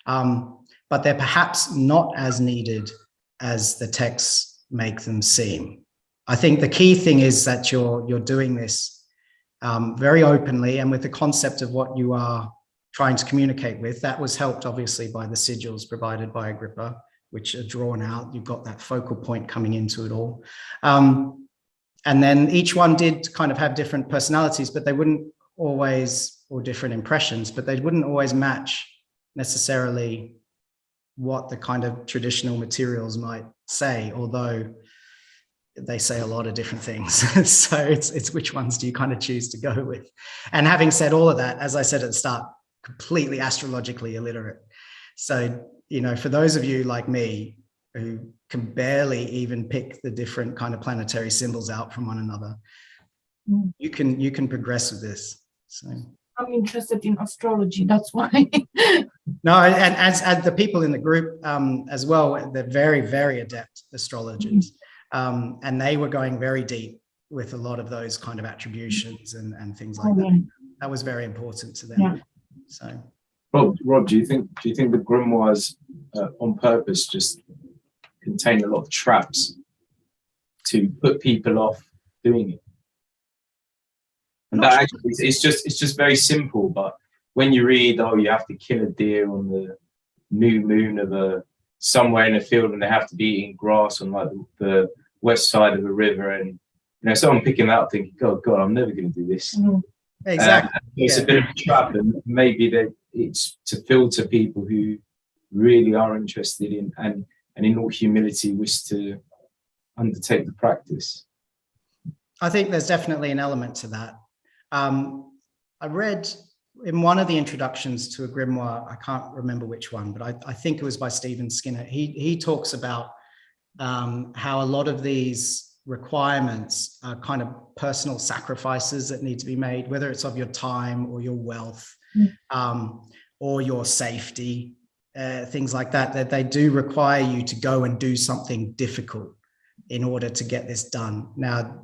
But they're perhaps not as needed as the texts make them seem. I think the key thing is that you're doing this very openly and with the concept of what you are trying to communicate with. That was helped obviously by the sigils provided by Agrippa, which are drawn out. You've got that focal point coming into it all. And then each one did kind of have different personalities, but they wouldn't always, or different impressions, but they wouldn't always match necessarily what the kind of traditional materials might say, although they say a lot of different things. So it's which ones do you kind of choose to go with? And having said all of that, as I said at the start, completely astrologically illiterate. So, for those of you like me who can barely even pick the different kind of planetary symbols out from one another, you can progress with this. So I'm interested in astrology, that's why. No, and as the people in the group as well, they're very, very adept astrologers. And they were going very deep with a lot of those kind of attributions and things like that. That was very important to them. Yeah. So, Rob, do you think the grimoires on purpose just contain a lot of traps to put people off doing it? And that actually, it's just very simple. But when you read, you have to kill a deer on the new moon of a somewhere in a field and they have to be eating grass on like the west side of a river, and you know, someone picking that up thinking, God, I'm never going to do this. Exactly. It's a bit of a trap, and maybe that it's to filter people who really are interested in and in all humility wish to undertake the practice. I think there's definitely an element to that. I read in one of the introductions to a grimoire, I can't remember which one, but I think it was by Stephen Skinner. He talks about how a lot of these requirements are kind of personal sacrifices that need to be made, whether it's of your time or your wealth, or your safety, things like that, that they do require you to go and do something difficult in order to get this done. Now,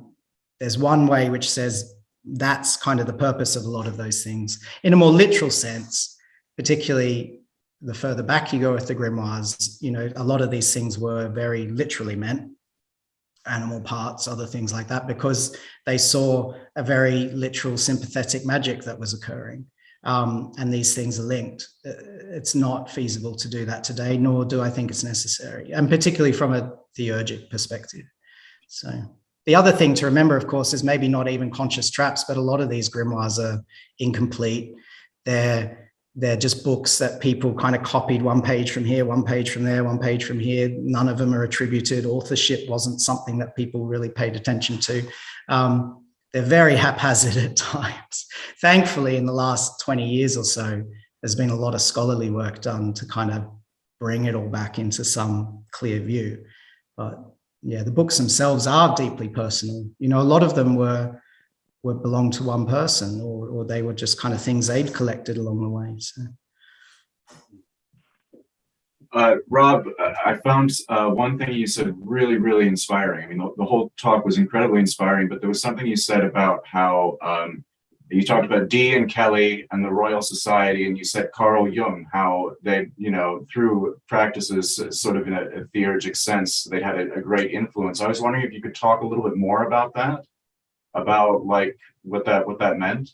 there's one way which says that's kind of the purpose of a lot of those things. In a more literal sense, particularly the further back you go with the grimoires, you know, a lot of these things were very literally meant, animal parts, other things like that, because they saw a very literal sympathetic magic that was occurring. And these things are linked. It's not feasible to do that today, nor do I think it's necessary, and particularly from a theurgic perspective. So the other thing to remember, of course, is maybe not even conscious traps, but a lot of these grimoires are incomplete. They're just books that people kind of copied, one page from here, one page from there, one page from here. None of them are attributed. Authorship wasn't something that people really paid attention to. They're very haphazard at times. Thankfully, in the last 20 years or so, there's been a lot of scholarly work done to kind of bring it all back into some clear view. But yeah, the books themselves are deeply personal. You know, a lot of them were belonged to one person, or they were just kind of things they'd collected along the way. So. Rob, I found one thing you said really, really inspiring. I mean, the whole talk was incredibly inspiring, but there was something you said about how you talked about Dee and Kelly and the Royal Society, and you said Carl Jung, how they, you know, through practices sort of in a theurgic sense, they had a great influence. I was wondering if you could talk a little bit more about that, about like what that meant.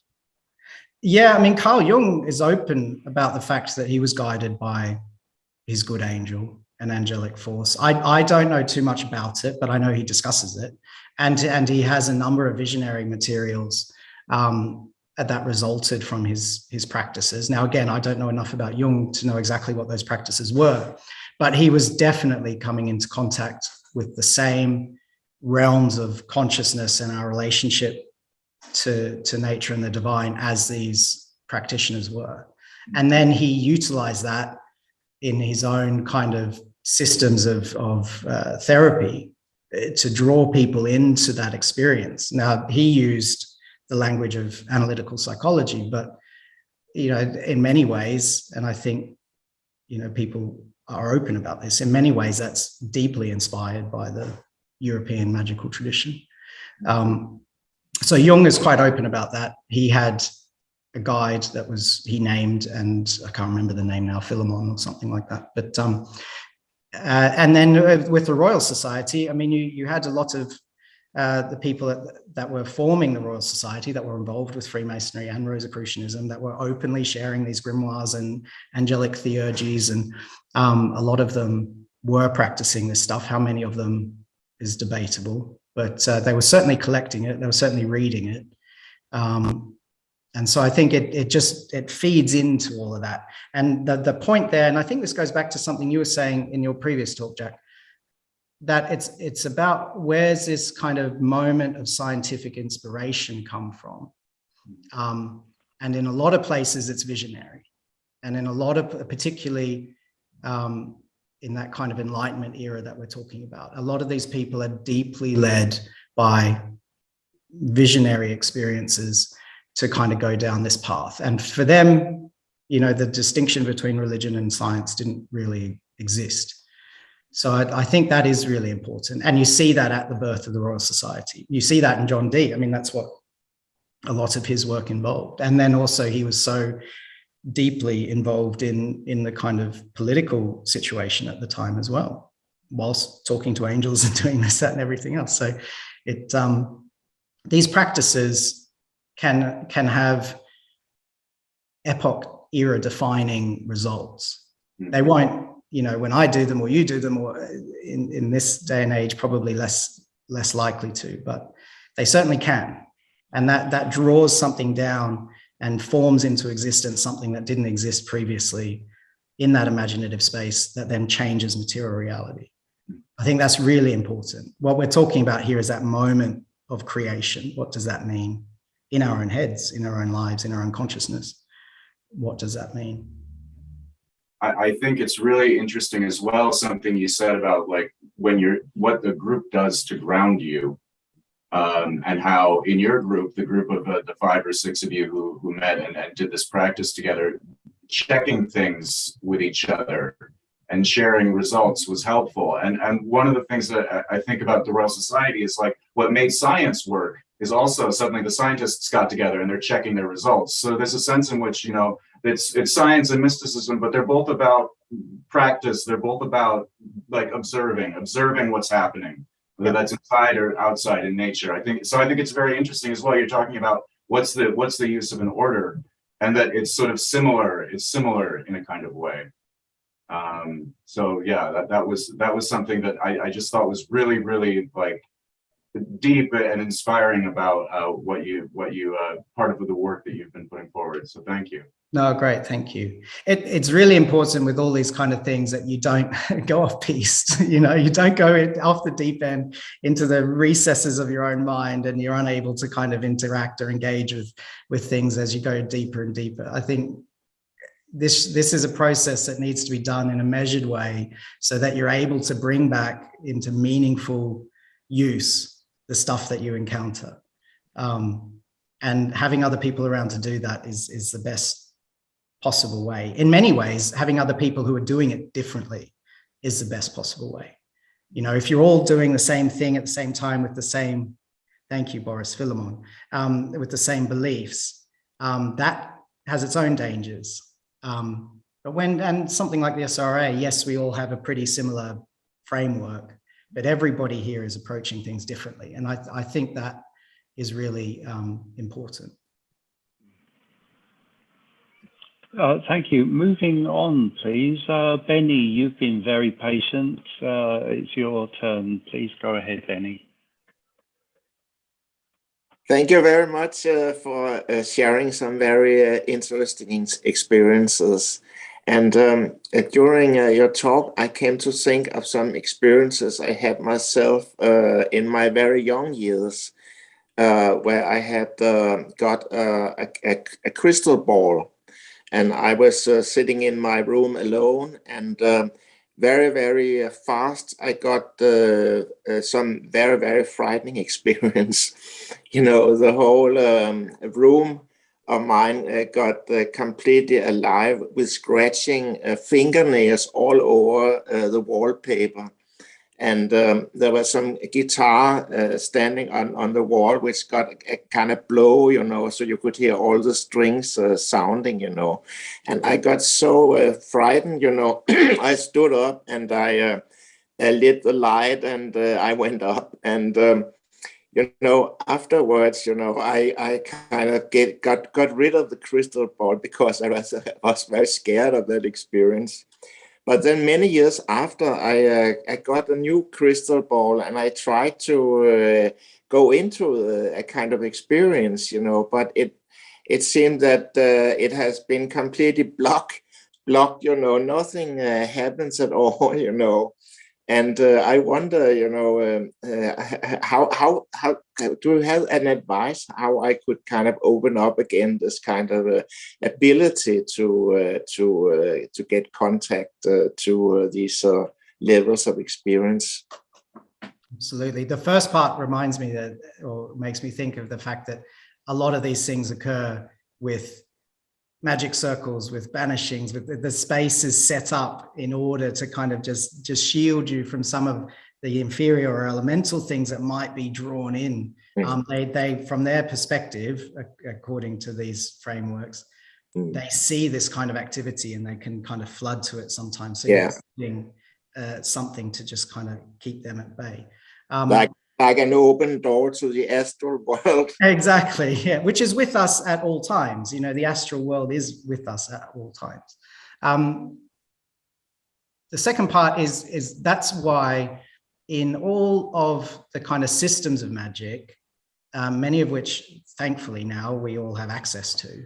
Yeah, I mean, Carl Jung is open about the fact that he was guided by his good angel, an angelic force. I don't know too much about it, but I know he discusses it, and he has a number of visionary materials that resulted from his practices. Now, again, I don't know enough about Jung to know exactly what those practices were, but he was definitely coming into contact with the same realms of consciousness and our relationship to nature and the divine as these practitioners were. And then he utilized that in his own kind of systems of therapy to draw people into that experience. Now, he used the language of analytical psychology, but, you know, in many ways, and I think, you know, people are open about this, in many ways, that's deeply inspired by the European magical tradition. So Jung is quite open about that. He had a guide that he named, and I can't remember the name now, Philemon or something like that. But and then with the Royal Society, I mean, you had a lot of the people that were forming the Royal Society that were involved with Freemasonry and Rosicrucianism that were openly sharing these grimoires and angelic theurgies, and a lot of them were practicing this stuff. How many of them is debatable, but they were certainly collecting it. They were certainly reading it. And so I think it feeds into all of that. And the point there, and I think this goes back to something you were saying in your previous talk, Jack, that it's about where's this kind of moment of scientific inspiration come from. And in a lot of places it's visionary. And in a lot of, particularly in that kind of Enlightenment era that we're talking about, a lot of these people are deeply led by visionary experiences to kind of go down this path. And for them, you know, the distinction between religion and science didn't really exist. So I think that is really important. And you see that at the birth of the Royal Society. You see that in John Dee. I mean, that's what a lot of his work involved. And then also he was so deeply involved in the kind of political situation at the time as well, whilst talking to angels and doing this, that, and everything else. So these practices can have epoch era defining results. They won't, you know, when I do them or you do them, or in this day and age, probably less likely to, but they certainly can. And that draws something down and forms into existence something that didn't exist previously in that imaginative space, that then changes material reality. I think that's really important. What we're talking about here is that moment of creation. What does that mean in our own heads, in our own lives, in our own consciousness? What does that mean? I think it's really interesting as well, something you said about like what the group does to ground you, and how in your group, the group of the 5 or 6 of you who met and did this practice together, checking things with each other and sharing results was helpful. And one of the things that I think about the Royal Society is like what made science work is also suddenly the scientists got together and they're checking their results. So there's a sense in which, you know, it's science and mysticism, but they're both about practice. They're both about like observing what's happening, whether that's inside or outside in nature. I think it's very interesting as well. You're talking about what's the use of an order, and that it's sort of similar. It's similar in a kind of way. So yeah, that was something that I just thought was really, really like deep and inspiring about what you part of the work that you've been putting forward. So thank you. No, great. Thank you. It's really important with all these kind of things that you don't go off piste, you know, you don't go off the deep end into the recesses of your own mind and you're unable to kind of interact or engage with things as you go deeper and deeper. I think this is a process that needs to be done in a measured way so that you're able to bring back into meaningful use the stuff that you encounter. And having other people around to do that is the best possible way. In many ways, having other people who are doing it differently is the best possible way. You know, if you're all doing the same thing at the same time with the same, thank you, Boris Philemon, with the same beliefs, that has its own dangers. And something like the SRIA, yes, we all have a pretty similar framework, but everybody here is approaching things differently. And I think that is really important. Thank you. Moving on, please. Benny, you've been very patient. It's your turn. Please go ahead, Benny. Thank you very much for sharing some very interesting experiences. And during your talk, I came to think of some experiences I had myself in my very young years, where I had got a crystal ball. And I was sitting in my room alone, and very, very fast, I got some very, very frightening experience. You know, the whole room of mine got completely alive with scratching fingernails all over the wallpaper. And there was some guitar standing on the wall, which got a kind of blow, you know, so you could hear all the strings sounding, you know. And I got so frightened, you know, I stood up and I lit the light and I went up. And, you know, afterwards, you know, I kind of got rid of the crystal ball because I was very scared of that experience. But then many years after, I got a new crystal ball and I tried to go into a kind of experience, you know, but it seemed that it has been completely blocked, you know, nothing happens at all, you know. And I wonder, you know, how do you have an advice how I could kind of open up again this kind of ability to get contact to these levels of experience? Absolutely. The first part reminds me that, or makes me think of the fact that a lot of these things occur with magic circles, with banishings, with the space is set up in order to kind of just shield you from some of the inferior or elemental things that might be drawn in. They from their perspective, according to these frameworks, they see this kind of activity and they can kind of flood to it sometimes. So you're doing something to just kind of keep them at bay. Like an open door to the astral world. Exactly, yeah, which is with us at all times. You know, the astral world is with us at all times. the second part is that's why in all of the kind of systems of magic, many of which, thankfully, now we all have access to,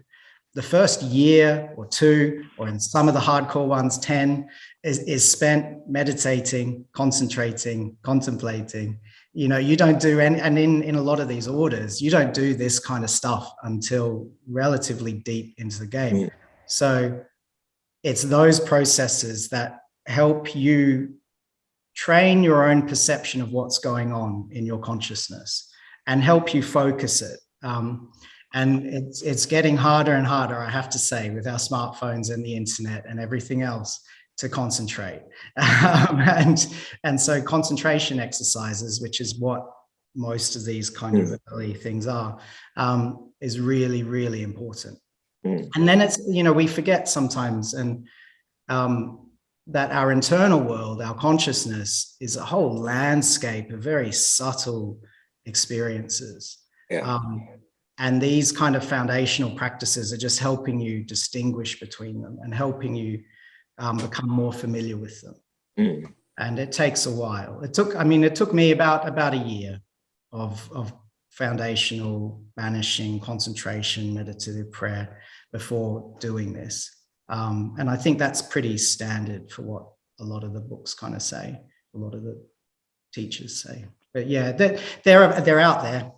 the first year or two, or in some of the hardcore ones, 10, is spent meditating, concentrating, contemplating. You know, you don't do any, and in a lot of these orders, you don't do this kind of stuff until relatively deep into the game. Mm. So it's those processes that help you train your own perception of what's going on in your consciousness and help you focus it. And it's getting harder and harder, I have to say, with our smartphones and the internet and everything else, to concentrate. And so concentration exercises, which is what most of these kind of early things are, is really, really important. And then it's, you know, we forget sometimes, and that our internal world, our consciousness, is a whole landscape of very subtle experiences. And these kind of foundational practices are just helping you distinguish between them and helping you become more familiar with them. And it takes a while. It took me about a year of foundational banishing, concentration, meditative prayer before doing this. And I think that's pretty standard for what a lot of the books kind of say, a lot of the teachers say. But yeah, they're out there.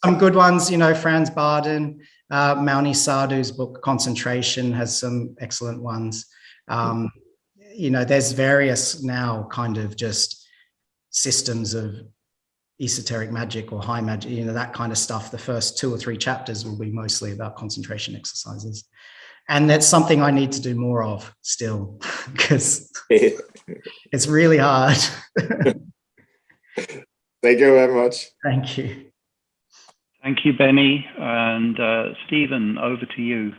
Some good ones, you know, Franz Barden, Mauni Sadhu's book Concentration has some excellent ones. You know, there's various now kind of just systems of esoteric magic or high magic, you know, that kind of stuff. The first 2 or 3 chapters will be mostly about concentration exercises. And that's something I need to do more of still, because it's really hard. Thank you very much. Thank you. Thank you, Benny. And Stephen, over to you.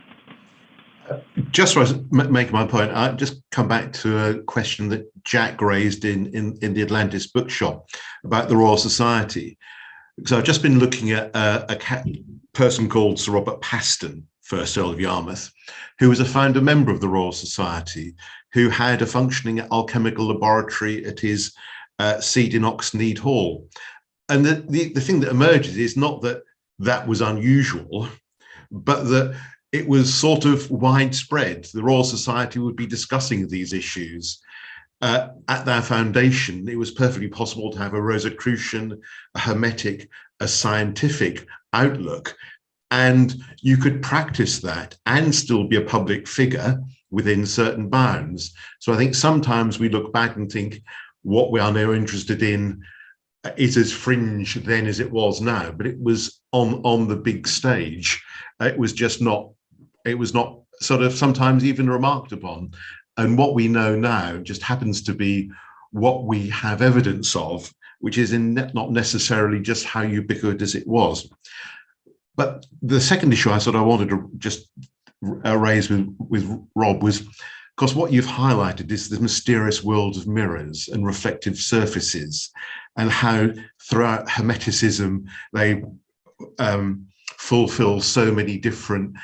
Just to make my point, I just come back to a question that Jack raised in the Atlantis bookshop about the Royal Society. So I've just been looking at a person called Sir Robert Paston, First Earl of Yarmouth, who was a founder member of the Royal Society, who had a functioning alchemical laboratory at his seat in Oxnead Hall. And the thing that emerges is not that that was unusual, but that it was sort of widespread. The Royal Society would be discussing these issues at their foundation. It was perfectly possible to have a Rosicrucian, a Hermetic, a scientific outlook, and you could practice that and still be a public figure within certain bounds. So I think sometimes we look back and think what we are now interested in is as fringe then as it was now, but it was on the big stage. It was just not, it was not sort of sometimes even remarked upon. And what we know now just happens to be what we have evidence of, which is not necessarily just how ubiquitous it was. But the second issue I wanted to just raise with Rob was, of course, what you've highlighted is the mysterious world of mirrors and reflective surfaces, and how throughout Hermeticism they fulfill so many different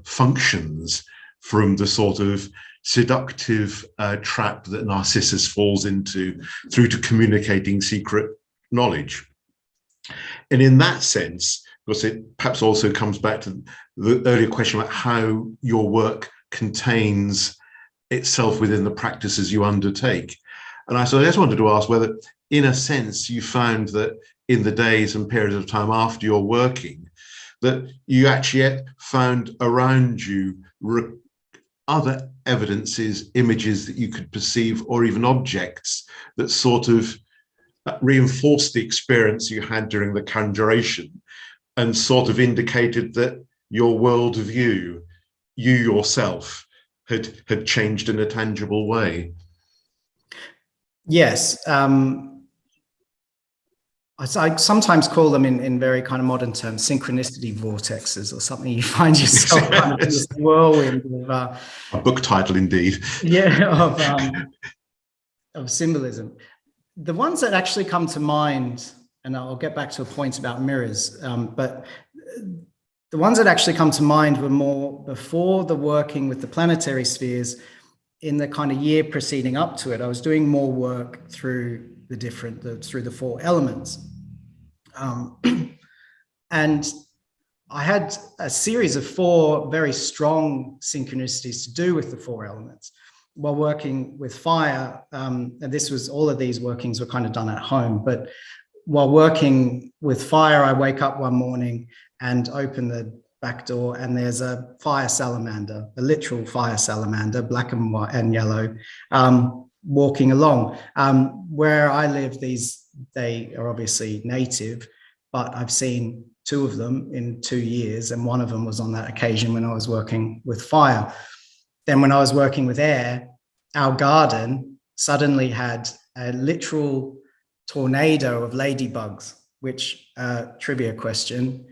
functions, from the sort of seductive trap that Narcissus falls into through to communicating secret knowledge. And in that sense, of course, it perhaps also comes back to the earlier question about how your work contains itself within the practices you undertake. And I just wanted to ask whether, in a sense, you found that in the days and periods of time after you're working, that you actually found around you other evidences, images that you could perceive, or even objects that sort of reinforced the experience you had during the conjuration, and sort of indicated that your worldview, you yourself, had changed in a tangible way. Yes. I sometimes call them in very kind of modern terms, synchronicity vortexes, or something. You find yourself kind of in this whirlwind of a book title indeed. Yeah, of symbolism. The ones that actually come to mind, and I'll get back to a point about mirrors, but the ones that actually come to mind were more before the working with the planetary spheres. in the kind of year preceding up to it, I was doing more work through through the 4 elements. And I had a series of 4 very strong synchronicities to do with the 4 elements. While working with fire, and all of these workings were kind of done at home, but while working with fire, I wake up one morning and open the back door, and there's a fire salamander, a literal fire salamander, black and white and yellow, walking along. Where I live, they are obviously native, but I've seen 2 of them in 2 years, and one of them was on that occasion when I was working with fire. Then when I was working with air, our garden suddenly had a literal tornado of ladybugs, which, trivia question,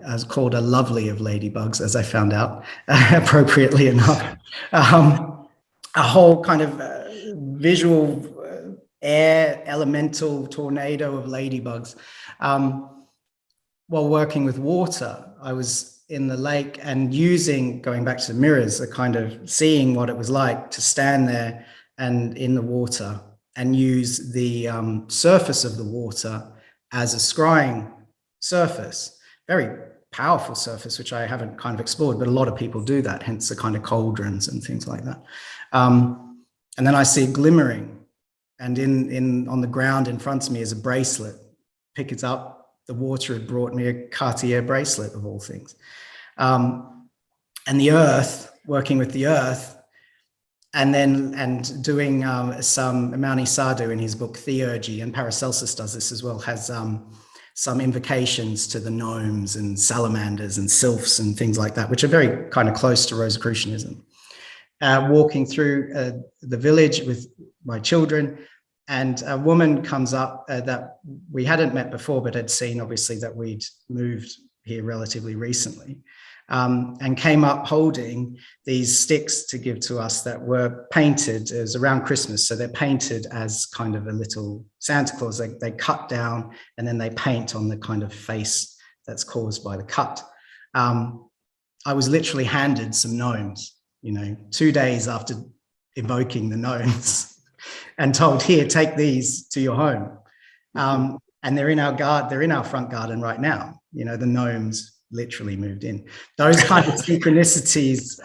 is called a lovely of ladybugs, as I found out, appropriately enough. A whole kind of visual air elemental tornado of ladybugs. While working with water, I was in the lake and going back to the mirrors, a kind of seeing what it was like to stand there and in the water and use the surface of the water as a scrying surface. Very powerful surface, which I haven't kind of explored, but a lot of people do that, hence the kind of cauldrons and things like that. And then I see it glimmering, and on the ground in front of me is a bracelet. Pick it up. The water had brought me a Cartier bracelet, of all things. And the earth, working with the earth, and doing some Mauni Sadhu in his book Theurgy, and Paracelsus does this as well, has some invocations to the gnomes and salamanders and sylphs and things like that, which are very kind of close to Rosicrucianism. Walking through the village with my children, and a woman comes up that we hadn't met before, but had seen, obviously, that we'd moved here relatively recently, and came up holding these sticks to give to us that were painted. It was around Christmas, so they're painted as kind of a little Santa Claus. They cut down and then they paint on the kind of face that's caused by the cut. I was literally handed some gnomes, 2 days after evoking the gnomes, and told, here, take these to your home. And they're in our front garden right now. The gnomes literally moved in. Those kind of synchronicities,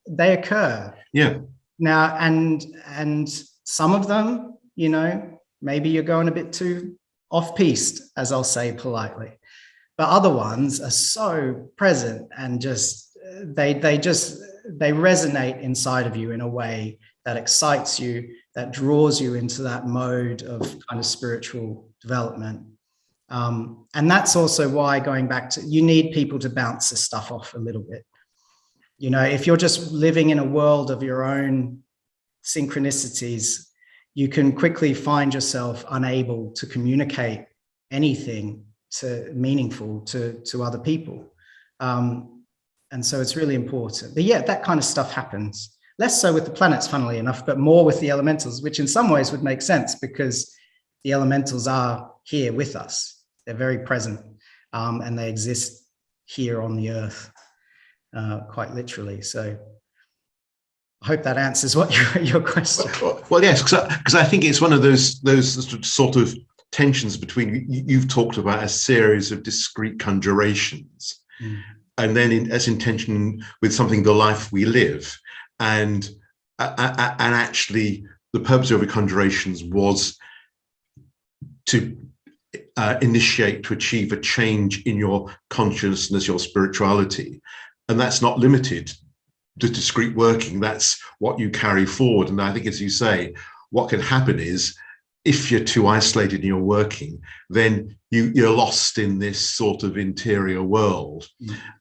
they occur. Yeah. Now, and some of them, maybe you're going a bit too off-piste, as I'll say politely. But other ones are so present and just, they resonate inside of you in a way that excites you, that draws you into that mode of kind of spiritual development. And that's also why, going back to, you need people to bounce this stuff off a little bit. If you're just living in a world of your own synchronicities, you can quickly find yourself unable to communicate anything meaningful to other people. And so it's really important. But yeah, that kind of stuff happens. Less so with the planets, funnily enough, but more with the elementals, which in some ways would make sense because the elementals are here with us. They're very present, and they exist here on the earth, quite literally. So I hope that answers what your question. Well, yes, because I think it's one of those sort of tensions between, you've talked about a series of discrete conjurations, and then as in tension with something, the life we live. And actually, the purpose of the conjurations was to initiate, to achieve a change in your consciousness, your spirituality. And that's not limited to discrete working. That's what you carry forward. And I think, as you say, what can happen is, if you're too isolated in your working, then you're lost in this sort of interior world.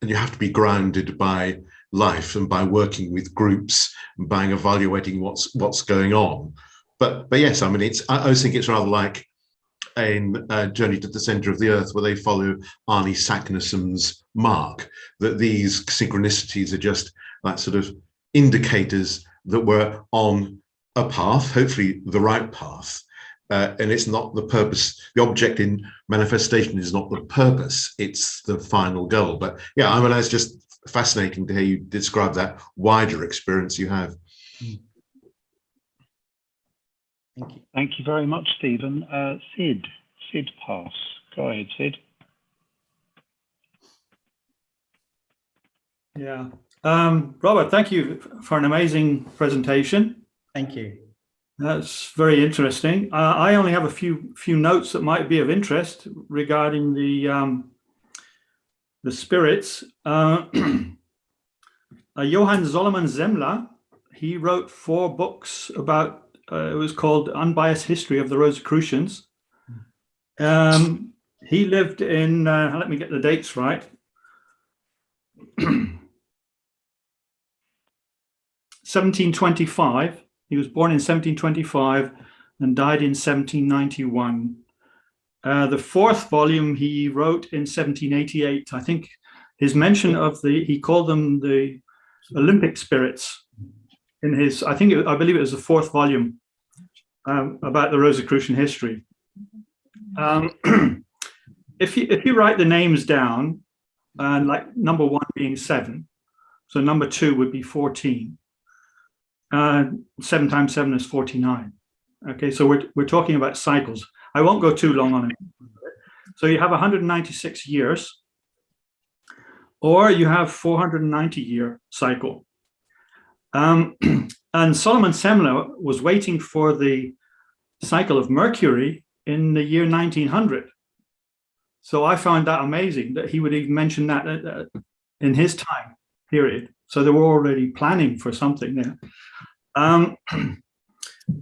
And you have to be grounded by life and by working with groups and by evaluating what's going on. But yes, I mean, I always think it's rather like in Journey to the Center of the Earth, where they follow Arne Saknussem's mark, that these synchronicities are just like sort of indicators that we're on a path, hopefully the right path. And it's not the purpose. The object in manifestation is not the purpose, it's the final goal. But yeah, I mean, I was just fascinating to hear you describe that wider experience you have. Thank you. Thank you very much, Stephen. Sid Pass. Go ahead, Sid. Yeah. Robert, thank you for an amazing presentation. Thank you. That's very interesting. I only have a few notes that might be of interest regarding the spirits. Johann Solomon Zemler, he wrote 4 books about, it was called Unbiased History of the Rosicrucians. He lived in, let me get the dates right. 1725. He was born in 1725 and died in 1791. The 4th volume he wrote in 1788. I think his mention of he called them the Olympic spirits in his, I believe it was the 4th volume about the Rosicrucian history. If you write the names down, like number 1 being 7, so number 2 would be 14. 7 times 7 is 49. Okay, so we're talking about cycles. I won't go too long on it. So you have 196 years, or you have 490-year cycle. And Solomon Semler was waiting for the cycle of Mercury in the year 1900. So I found that amazing that he would even mention that in his time period. So they were already planning for something there.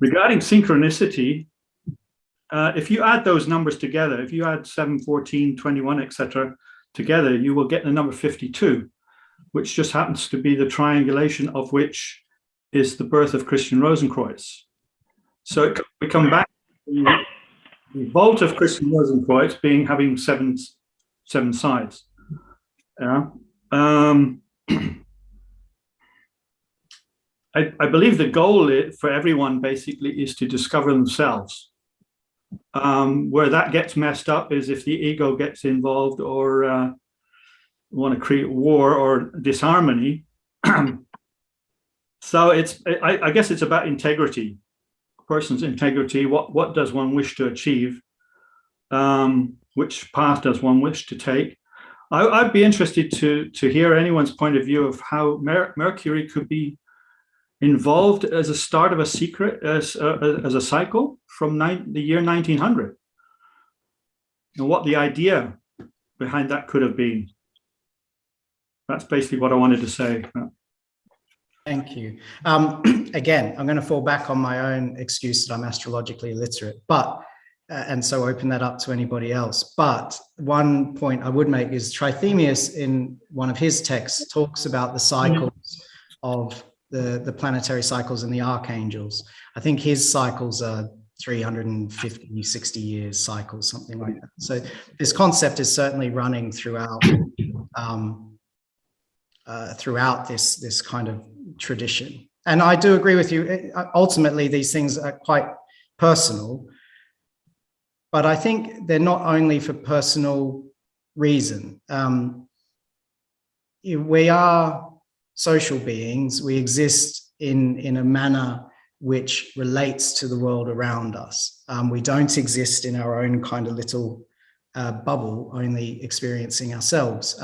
Regarding synchronicity, if you add those numbers together, if you add 7, 14, 21, etc. together, you will get the number 52, which just happens to be the triangulation of which is the birth of Christian Rosenkreuz. So we come back to the vault of Christian Rosenkreuz having seven sides. Yeah. I believe the goal for everyone basically is to discover themselves. Where that gets messed up is if the ego gets involved or want to create war or disharmony. So I guess it's about integrity, a person's integrity. What does one wish to achieve? Which path does one wish to take? I'd be interested to hear anyone's point of view of how Mercury could be involved as a start of a secret, as a cycle from the year 1900, and what the idea behind that could have been. That's basically what I wanted to say. Thank you. Again, I'm going to fall back on my own excuse that I'm astrologically illiterate, but and so open that up to anybody else. But one point I would make is Trithemius, in one of his texts, talks about the cycles of the planetary cycles and the archangels. I think his cycles are 350, 60 years cycles, something like that. So this concept is certainly running throughout this kind of tradition. And I do agree with you. Ultimately, these things are quite personal, but I think they're not only for personal reason. We are social beings. We exist in a manner which relates to the world around us. We don't exist in our own kind of little bubble, only experiencing ourselves.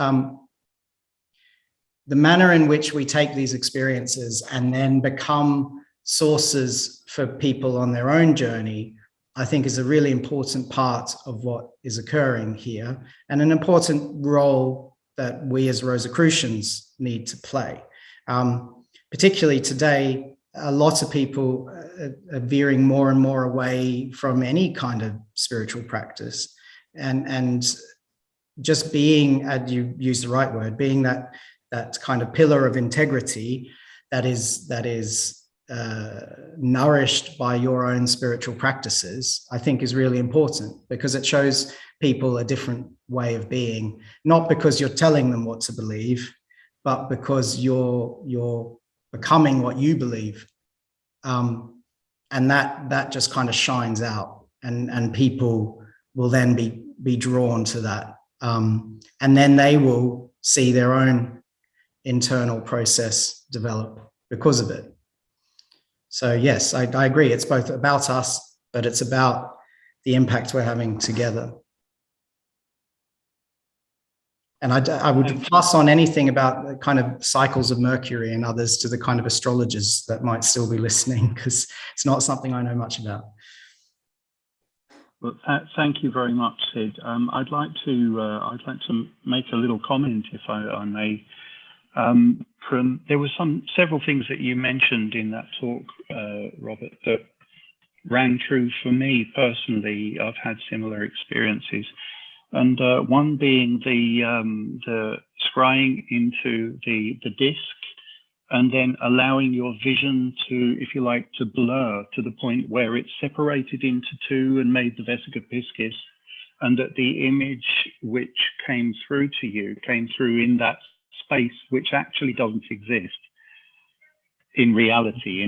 The manner in which we take these experiences and then become sources for people on their own journey, I think is a really important part of what is occurring here, and an important role that we as Rosicrucians need to play. Particularly today, a lot of people are veering more and more away from any kind of spiritual practice, and just being, and you use the right word, being that kind of pillar of integrity that is nourished by your own spiritual practices, I think is really important, because it shows people a different way of being, not because you're telling them what to believe, but because you're becoming what you believe. And that just kind of shines out, and people will then be drawn to that. And then they will see their own internal process develop because of it. So yes, I agree. It's both about us, but it's about the impact we're having together. And I would pass on anything about the kind of cycles of Mercury and others to the kind of astrologers that might still be listening, because it's not something I know much about. Well, thank you very much, Sid. I'd like to make a little comment, if I may. There were several things that you mentioned in that talk, Robert, that rang true for me personally. I've had similar experiences, and one being the scrying into the disc, and then allowing your vision to, if you like, to blur to the point where it's separated into two and made the vesica piscis, and that the image which came through to you came through in that space which actually doesn't exist in reality.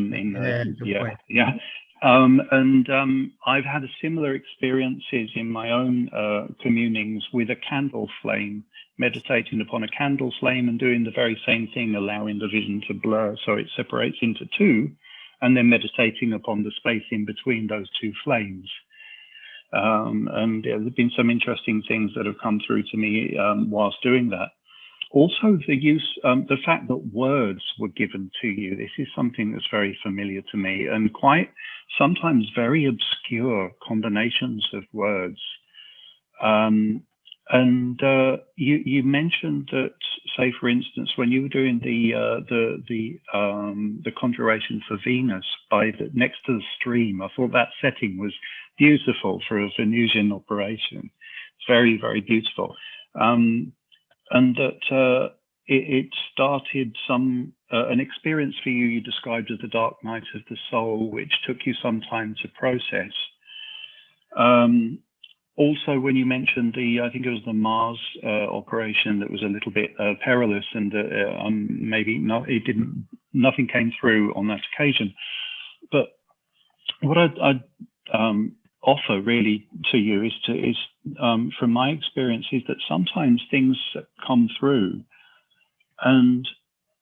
I've had similar experiences in my own communings with a candle flame, meditating upon a candle flame and doing the very same thing, allowing the vision to blur so it separates into two, and then meditating upon the space in between those two flames. And there have been some interesting things that have come through to me whilst doing that. Also, the fact that words were given to you. This is something that's very familiar to me, and quite sometimes very obscure combinations of words. You mentioned that, say, for instance, when you were doing the conjuration for Venus next to the stream, I thought that setting was beautiful for a Venusian operation. It's very, very beautiful. And that it started an experience for you described as the dark night of the soul, which took you some time to process. Also, when you mentioned I think it was the Mars operation that was a little bit perilous, and maybe nothing came through on that occasion. But what I'd offer really to you is from my experience, is that sometimes things come through, and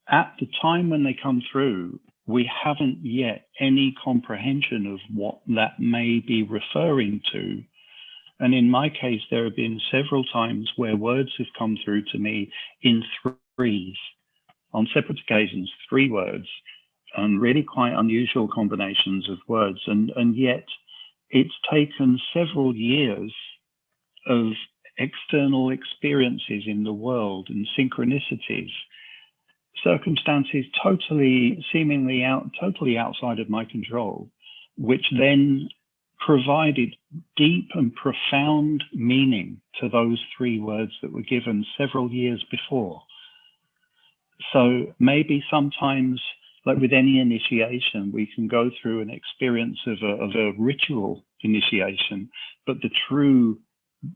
at the time when they come through, we haven't yet any comprehension of what that may be referring to. And in my case, there have been several times where words have come through to me in threes, on separate occasions, 3 words, and really quite unusual combinations of words. And yet it's taken several years of external experiences in the world and synchronicities, circumstances seemingly totally outside of my control, which then provided deep and profound meaning to those 3 words that were given several years before. So maybe sometimes, like with any initiation, we can go through an experience of a ritual initiation, but the true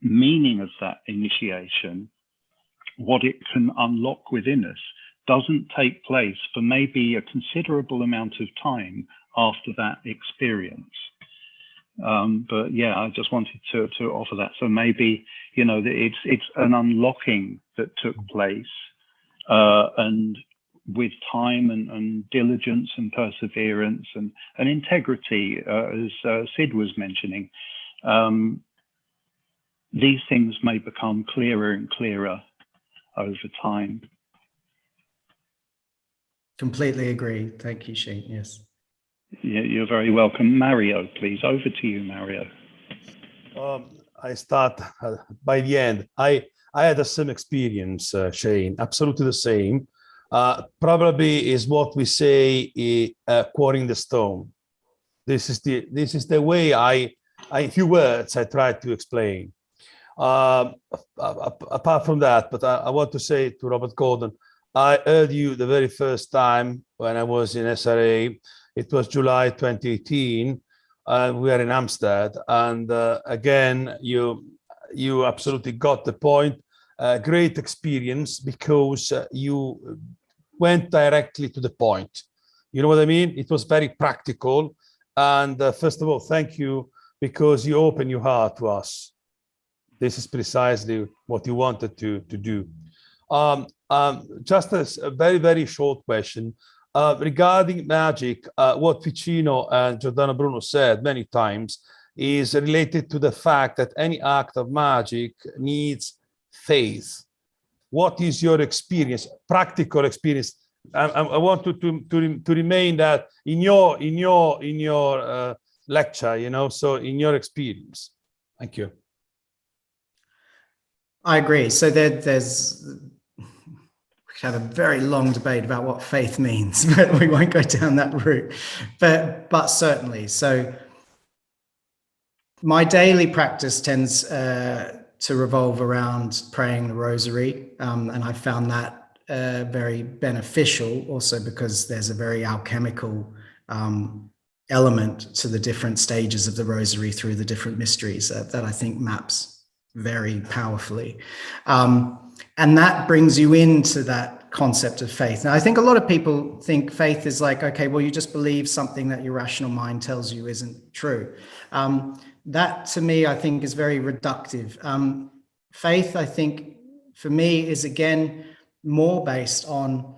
meaning of that initiation, what it can unlock within us, doesn't take place for maybe a considerable amount of time after that experience. But yeah, I just wanted to offer that. So maybe, it's an unlocking that took place, and with time and diligence and perseverance and integrity, as Sid was mentioning, these things may become clearer and clearer over time. Completely agree. Thank you, Shane. Yes. Yeah, you're very welcome. Mario, please. Over to you, Mario. I start by the end. I had the same experience, Shane, absolutely the same. Probably is what we say, quarrying the stone. This is the way in few words, I try to explain. Apart from that, but I want to say to Robert Gordon, I heard you the very first time when I was in SRIA. It was July 2018. We are in Amsterdam, and again, you absolutely got the point. Great experience, because you went directly to the point. You know what I mean? It was very practical. And first of all, thank you, because you opened your heart to us. This is precisely what you wanted to do. Just a very, very short question. Regarding magic, what Ficino and Giordano Bruno said many times is related to the fact that any act of magic needs faith. What is your experience, practical experience? I want to remain that in your lecture, you know, so in your experience. Thank you. I agree. So we have a very long debate about what faith means, but we won't go down that route. But certainly, so my daily practice tends to revolve around praying the rosary, and I found that very beneficial also because there's a very alchemical element to the different stages of the rosary through the different mysteries that I think maps very powerfully. And that brings you into that concept of faith. Now, I think a lot of people think faith is like, okay, well, you just believe something that your rational mind tells you isn't true. That to me, I think is very reductive. Faith, I think for me is again, more based on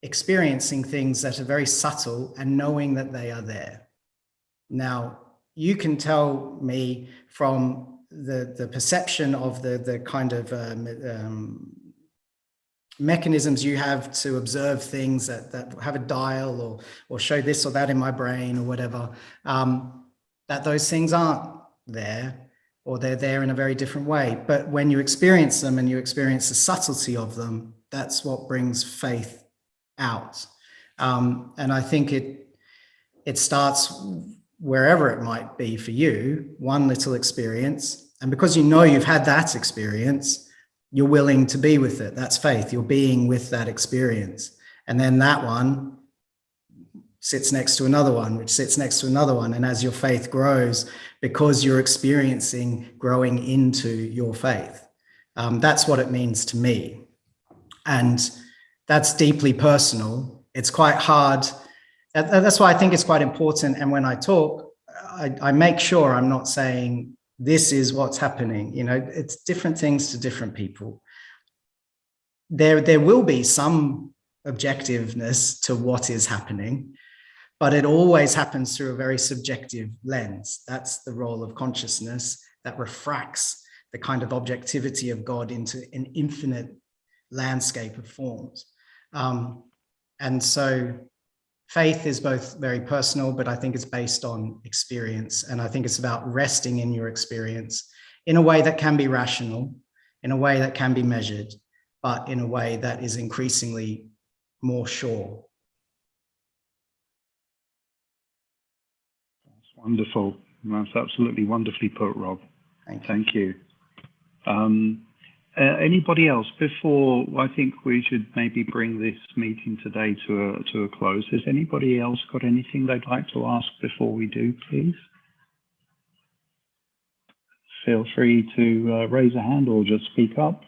experiencing things that are very subtle and knowing that they are there. Now, you can tell me from the perception of the kind of mechanisms you have to observe things that have a dial or show this or that in my brain or whatever, that those things aren't there, or they're there in a very different way. But when you experience them and you experience the subtlety of them, that's what brings faith out. And I think it starts wherever it might be for you, one little experience. And because you know you've had that experience, you're willing to be with it. That's faith. You're being with that experience. And then that one sits next to another one, which sits next to another one. And as your faith grows, because you're experiencing growing into your faith, that's what it means to me. And that's deeply personal. It's quite hard. That's why I think it's quite important. And when I talk, I make sure I'm not saying this is what's happening. You know, it's different things to different people. There will be some objectiveness to what is happening, but it always happens through a very subjective lens. That's the role of consciousness that refracts the kind of objectivity of God into an infinite landscape of forms. And so faith is both very personal, but I think it's based on experience. And I think it's about resting in your experience in a way that can be rational, in a way that can be measured, but in a way that is increasingly more sure. That's wonderful. That's absolutely wonderfully put, Rob. Thank you. Anybody else? Before, I think we should maybe bring this meeting today to a close. Has anybody else got anything they'd like to ask before we do, please? Feel free to raise a hand or just speak up.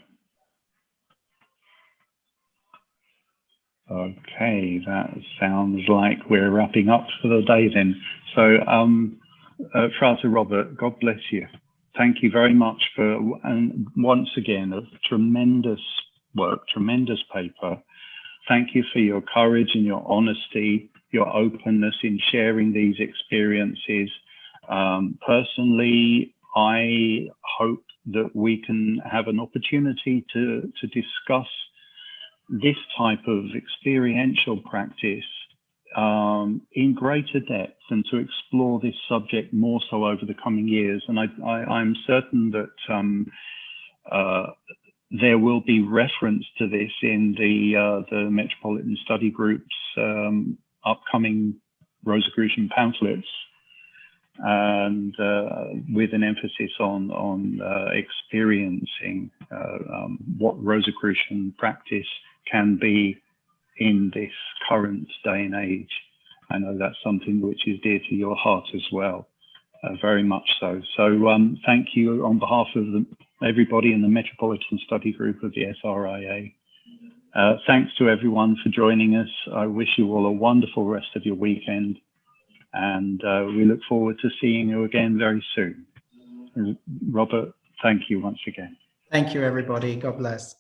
Okay, that sounds like we're wrapping up for the day then. So, Frater Robert, God bless you. Thank you very much for, and once again, a tremendous work, tremendous paper. Thank you for your courage and your honesty, your openness in sharing these experiences. Personally, I hope that we can have an opportunity to discuss this type of experiential practice in greater depth and to explore this subject more so over the coming years. And I'm certain that there will be reference to this in the Metropolitan Study Group's upcoming Rosicrucian pamphlets, and with an emphasis on experiencing what Rosicrucian practice can be in this current day and age. I know that's something which is dear to your heart as well, very much so. So thank you on behalf of everybody in the Metropolitan Study Group of the SRIA. Thanks to everyone for joining us. I wish you all a wonderful rest of your weekend, and we look forward to seeing you again very soon. Robert, thank you once again. Thank you, everybody. God bless.